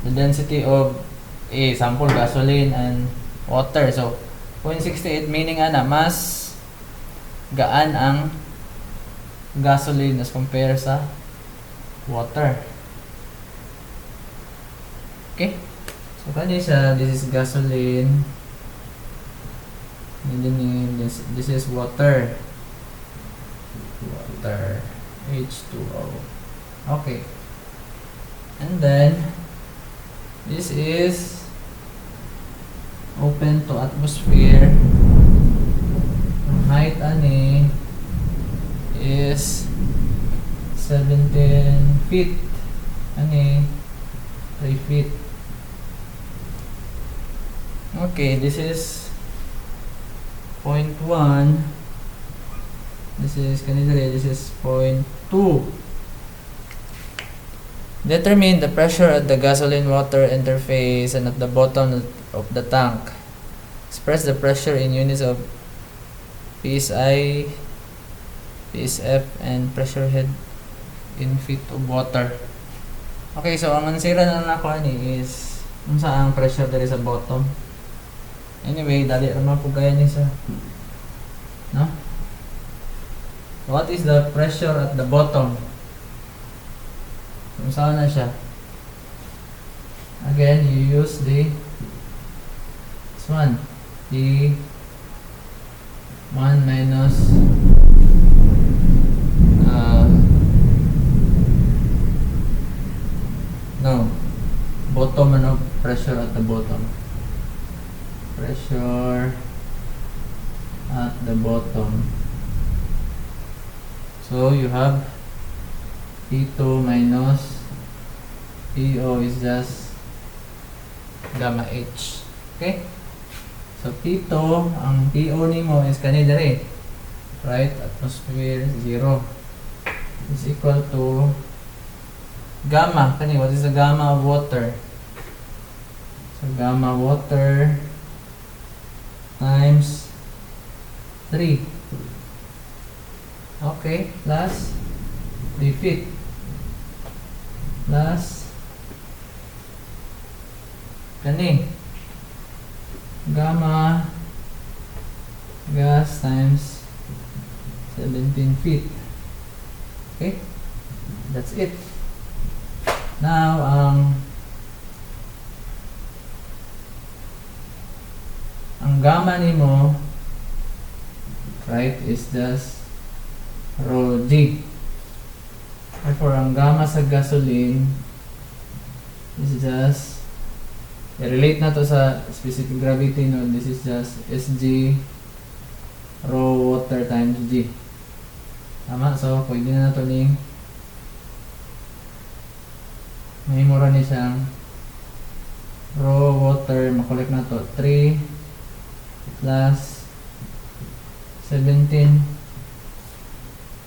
the density of a sample gasoline and water. So 0.68 meaning ana mas gaan ang gasoline as compare sa water. Okay, so kani siya, this is gasoline and then this is water H2O. Okay, and then this is open to atmosphere. Ang height ani is 17 feet. Ani 3 feet. Okay, this is 0.1. This is kanina, this is 0.2. Determine the pressure at the gasoline-water interface and at the bottom of the tank. Express the pressure in units of PSI, PSF, and pressure head in feet of water. Okay, so ang ansira na nakuha ni is unsa ang pressure dali sa bottom. Anyway, dali naman po gaya ni sa, no? What is the pressure at the bottom? Kung saan na siya. Again, you use this one. The 1 minus bottom, ano, pressure at the bottom. Pressure at the bottom. So you have P2 minus PO is just gamma H. Okay? So P2, ang PO nimo is kanina rin. Right? Atmosphere 0 is equal to gamma. Kani, what is the gamma of water? So gamma water times 3. Okay, plus 3 feet plus kani gamma gas times 17 feet. Okay, that's it. Now ang gamma nimo, right, is just rho G. Therefore, ang gamma sa gasoline This is just, i-relate na to sa specific gravity, no? This is just Sg raw water times G. Tama? So, pwede na to ni may mura ni siyang raw water, makolek na to 3 plus 17.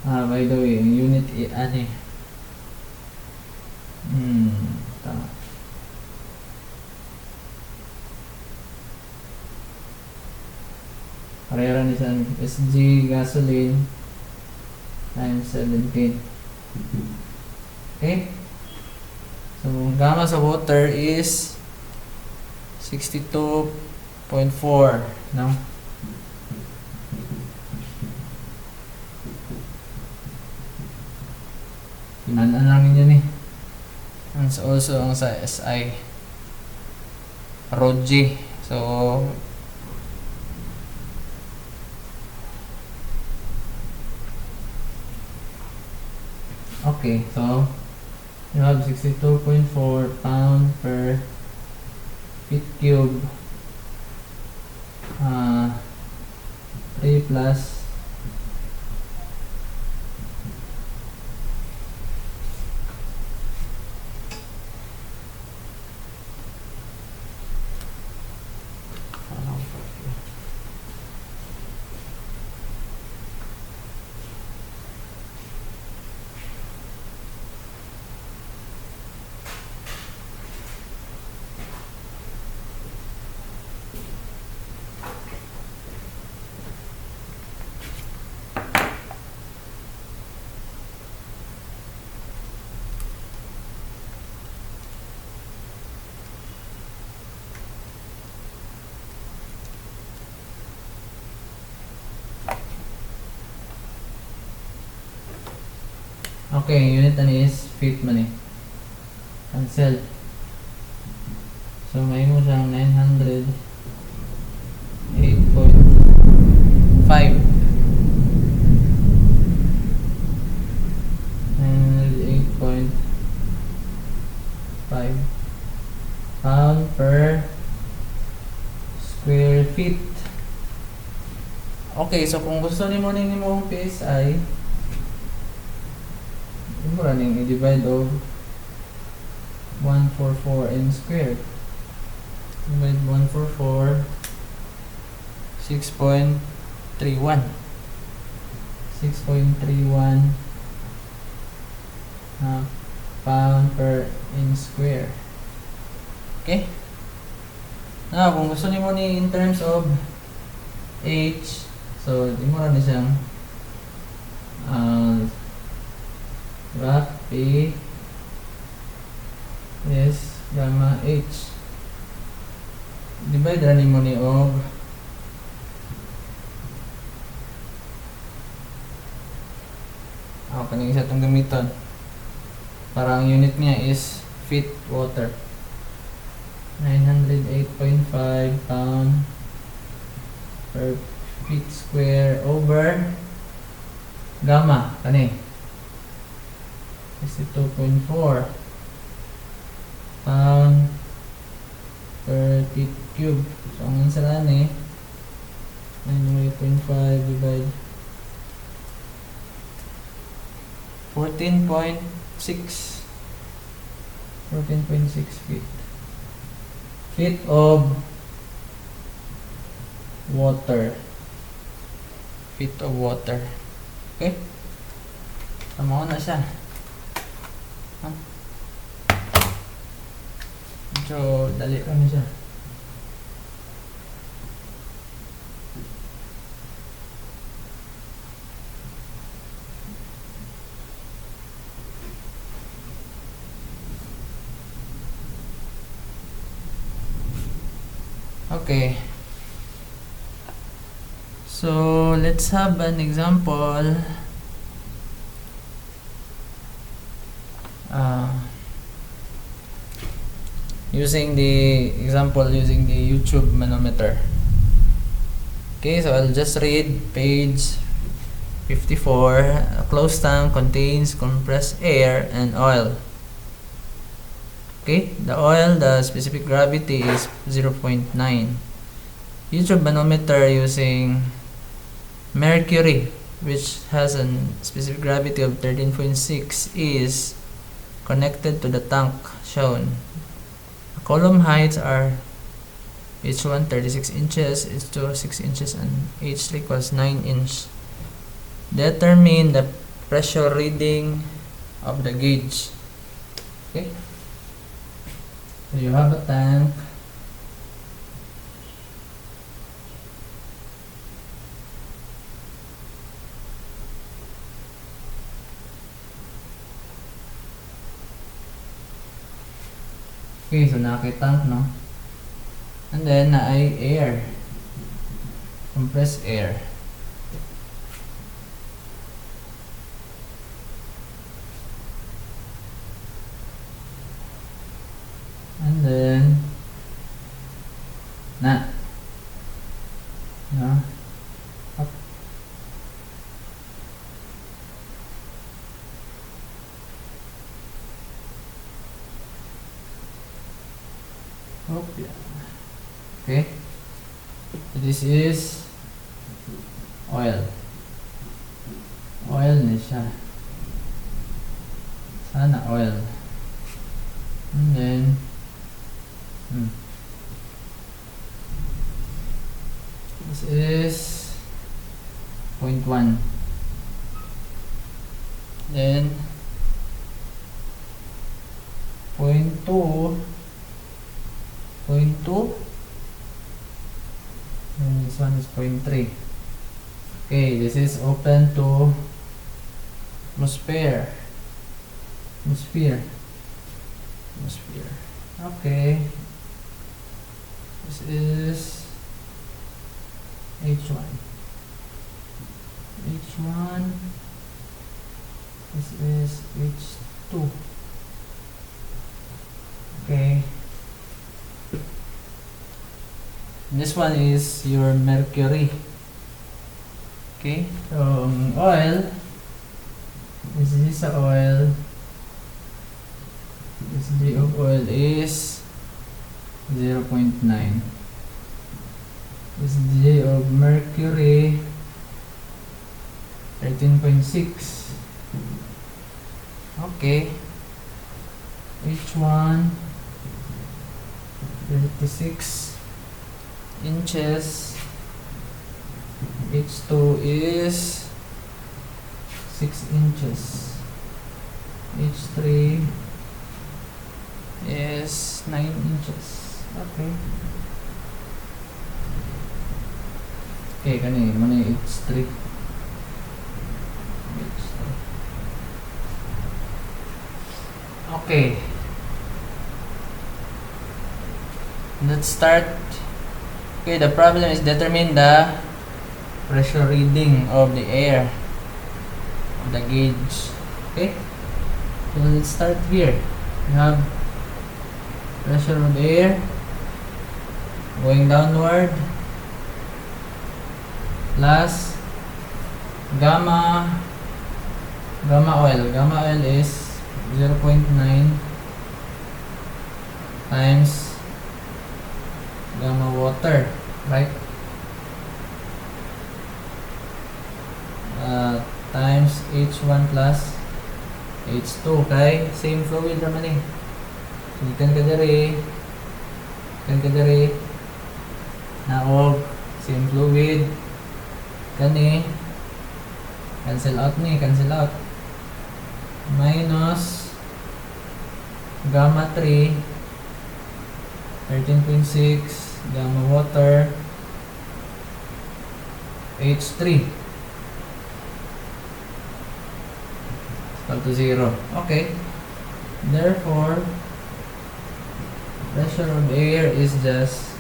By the way, yung unit ano eh, tama. Parehara ni siyang Sg gasoline times 17. Okay? So, gamma sa water is 62.4, no? Tinandaan lang ninyo ni. And also, ang sa SI Rho G. So, okay, so you have 62.4 pound per feet cube. 3 plus okay, unit ani is feet man eh. Cancel. So may mo siyang 908.5 pound per square feet. Okay, so kung gusto nimo ning imong PSI, imo ra ning i-divide og 144 n squared. Divide 144 6.31 pound per n square. Okay? Now, kung gusto nimo ni in terms of H, so di mo ra ni siyang graph P is gamma H. Divide ra nimo ni og kaning isa itong gamiton. Para ang unit niya is feet water. 908.5 pound per feet square over gamma kani 62.4 pound per feet cube. So ang answer ani 908.5 divide 14.6 feet of water. Okay? Tama na siya. Medyo dali kami siya. Okay. So let's have an example. Using the YouTube manometer. Okay, so I'll just read page 54. A closed tank contains compressed air and oil. Okay, the oil, the specific gravity is 0.9. Use your manometer using mercury, which has a specific gravity of 13.6, is connected to the tank shown. The column heights are H1 36 inches, H2 6 inches, and H3 equals 9 inch. Determine the pressure reading of the gauge. Okay, so you have a tank. Okay, so naki-tank, no? And then ay air, compressed air. And then no, up. Yeah. Okay, this is oil na siya, sana oil. And then this is 0.1. Then 0.2, and this one is 0.3. Okay, this is open to atmosphere. Okay, this is H1. This is H2. Okay, this one is your mercury. Okay, so oil, this is oil. This G of oil is 0.9. This G of mercury 13.6. Okay, H1 36 inches, H2 is 6 inches, H3 is 9 inches. Okay. Okay, kani mo na H3. Okay. Let's start. Okay, the problem is determine the pressure reading of the air, of the gauge. Okay, so let's start here. We have pressure of air going downward plus gamma oil. Gamma oil is 0.9 times gamma water, right? Times H1 plus H2, kay same fluid naman eh. So ikan ka diri naog same fluid, kani cancel out, minus gamma 3 13.6 gamma water H3 equal to 0. Okay, therefore pressure of air is just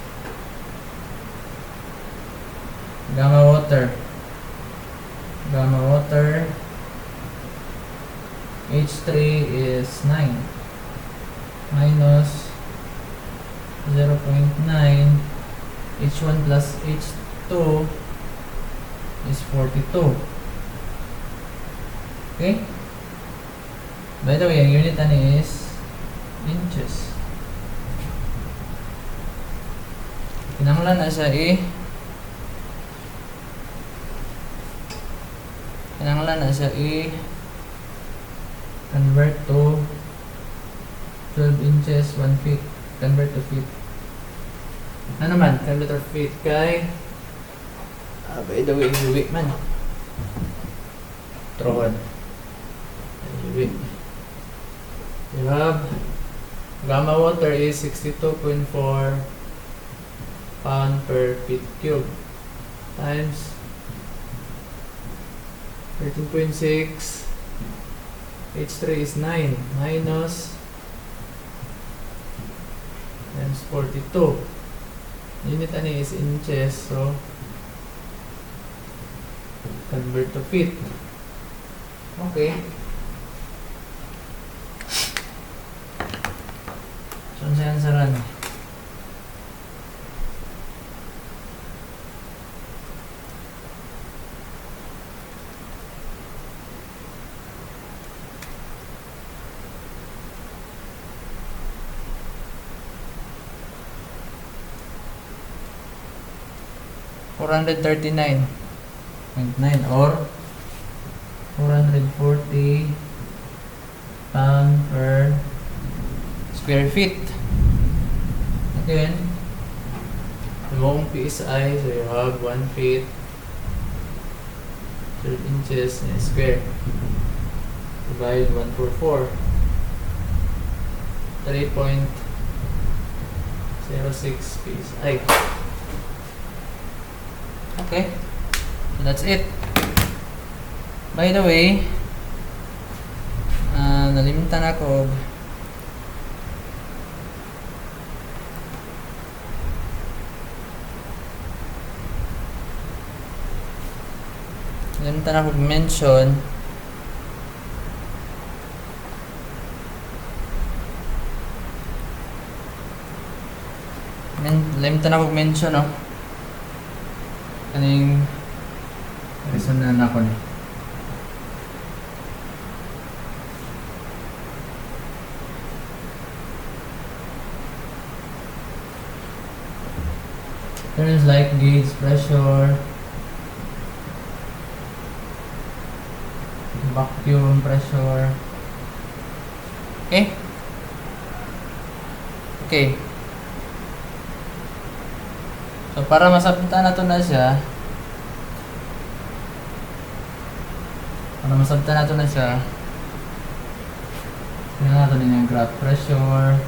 gamma water H3 is 9 minus 0.9 H1 plus H2 is 42. Okay, by the way, ang unit is inches. kinahanglan na siya convert to 12 inches 1 feet, convert to feet. Ano naman, convert to feet kay by the way, UV man tron UV. You have gamma water is 62.4 pound per feet cube times 13.6. H3 is 9 minus times 42. Unit ani is inches, so convert to feet. Okay. So, ano sa ansaran? $439.9 or 440 pound per square feet. Again, long PSI, so you have 1 feet 12 inches in a square. Divide 144, 3.06 PSI. Okay, so that's it. By the way, nalimutan ako. Mention no. Kaning reason na ako ni. Terms like gauge pressure, vacuum pressure. Okay. So para masabtan nato na siya, tingnan natin din yung graph pressure.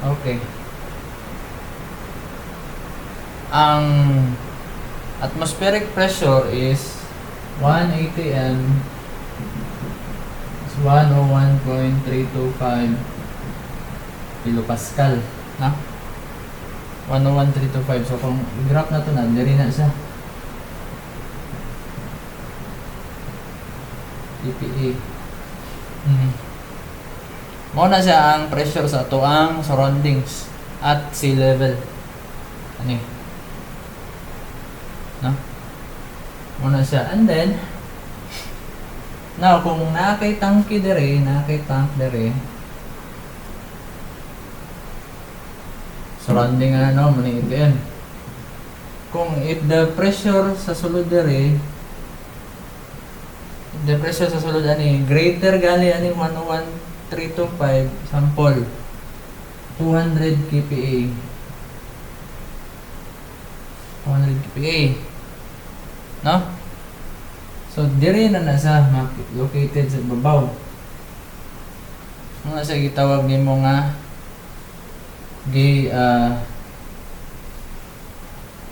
Okay. Ang atmospheric pressure is 1 atm is 101.325 kilopascal, na? 101.325. So kung graph na to na, diri na siya. PPA. Mao na siya ang pressure sa tuang surroundings at sea level. Ani? No? Mao na siya. And then now kung nakay tank dire, surrounding mani ito yan. Kung if the pressure sa sulod dire, ani greater gali ani 101.325 sample 200 kPa. No? So dire na sa located sa babaw. Ano sa gitawag nimo nga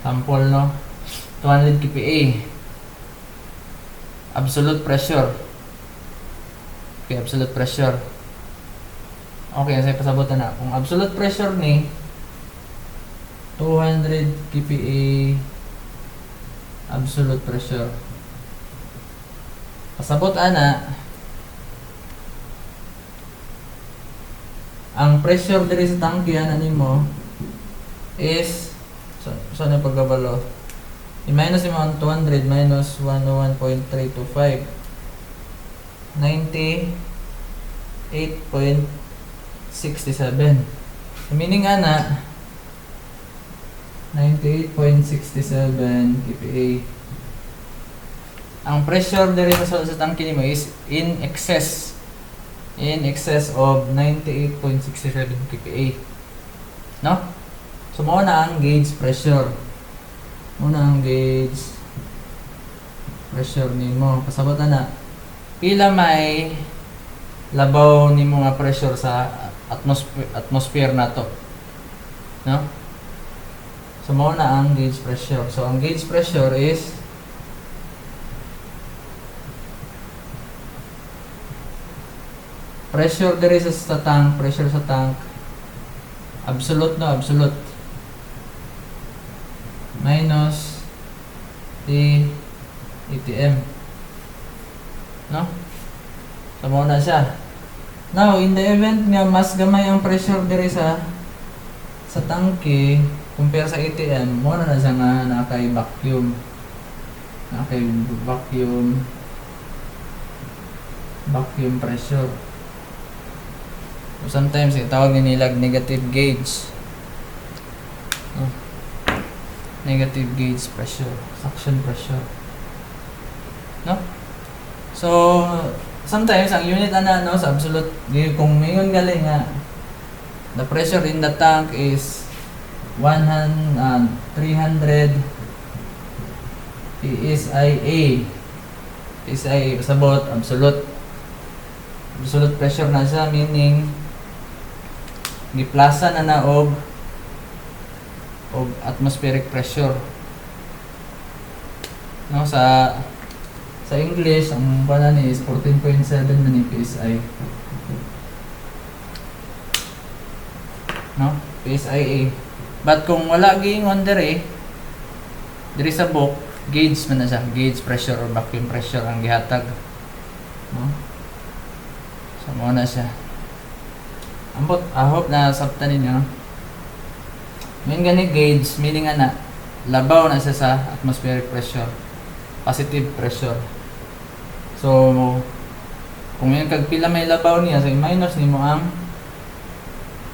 sample, no? 200 kPa. Absolute pressure. Okay, absolute pressure. Okay, saya pasabutan na. Kung absolute pressure ni 200 kPa absolute pressure. Pasabot ana ang pressure diri sa tangke ana nimo is so na pagkabalo i-minus mo ang 200 minus 101.325 98.67. Meaning ana 98.67 kPa. Ang pressure diri sa tangke nimo is in excess of 98.67 kPa. No? So mao na ang gauge pressure. Muna ang gauge pressure nimo. Pasabot na pila may labaw nimo nga pressure sa atmosphere na to. No? So mao na ang gauge pressure. So ang gauge pressure is pressure diri sa tank, pressure sa tank. Absolute no, absolute. Minus T ATM. No? So mao na siya. Now, in the event nga mas gamay ang pressure diri sa tangke compare sa ATM, mo na siya nga nakay vacuum. Nakay vacuum pressure. So sometimes itawag nilag negative gauge. Negative gauge pressure, suction pressure. No? So sometimes ang unit ana no sa absolute kung mayon galing nga the pressure in the tank is 300 PSIA. PSIA sabot absolute pressure na siya, meaning giplasan na og atmospheric pressure. No, sa English ang banan is 14.7 na ni PSI. No? PSIA. But kung wala giingon diri sa book, gauge man na siya, gauge pressure or vacuum pressure ang gihatag. No? So mo na siya. Ambot, I hope na sabtan ninyo. May gani gauge, meaning ana labaw na siya sa atmospheric pressure, positive pressure. So kung yung kagpila may labaw niya, so i-minus nimo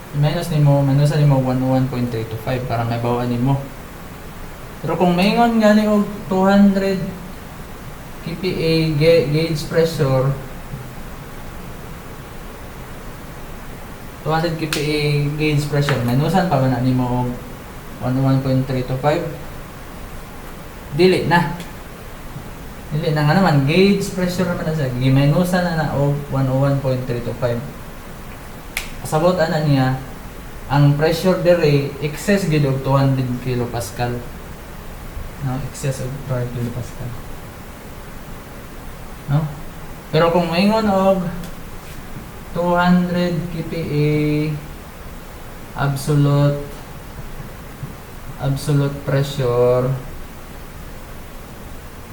minusan nimo 101.325 para may bawan nimo. Pero kung maingon gani og 200 kPa gauge pressure, 200 kPa gauge pressure, minusan pa ba na nimo og 101.325? Dili na nga naman, gauge pressure naman na siya, gimenusan na og 101.325. Pasabot ana niya ang pressure dere excess gid og 200 kilopascal. No, excess og 200 kilopascal. No? Pero kung maingon og 200 kPa absolute pressure,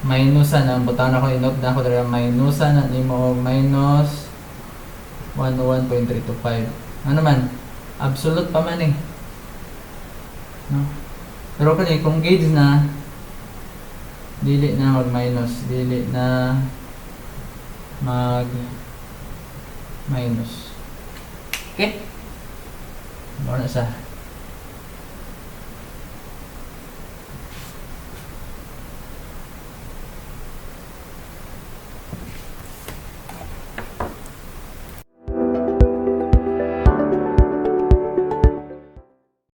minusan ang butang ako inop na ako dira, minusan na nimo og minus 101.325. Ano man, absolute pa man eh. No? Pero kung gauge na, dili na mag minus, dili na mag minus. Okay? Muna sa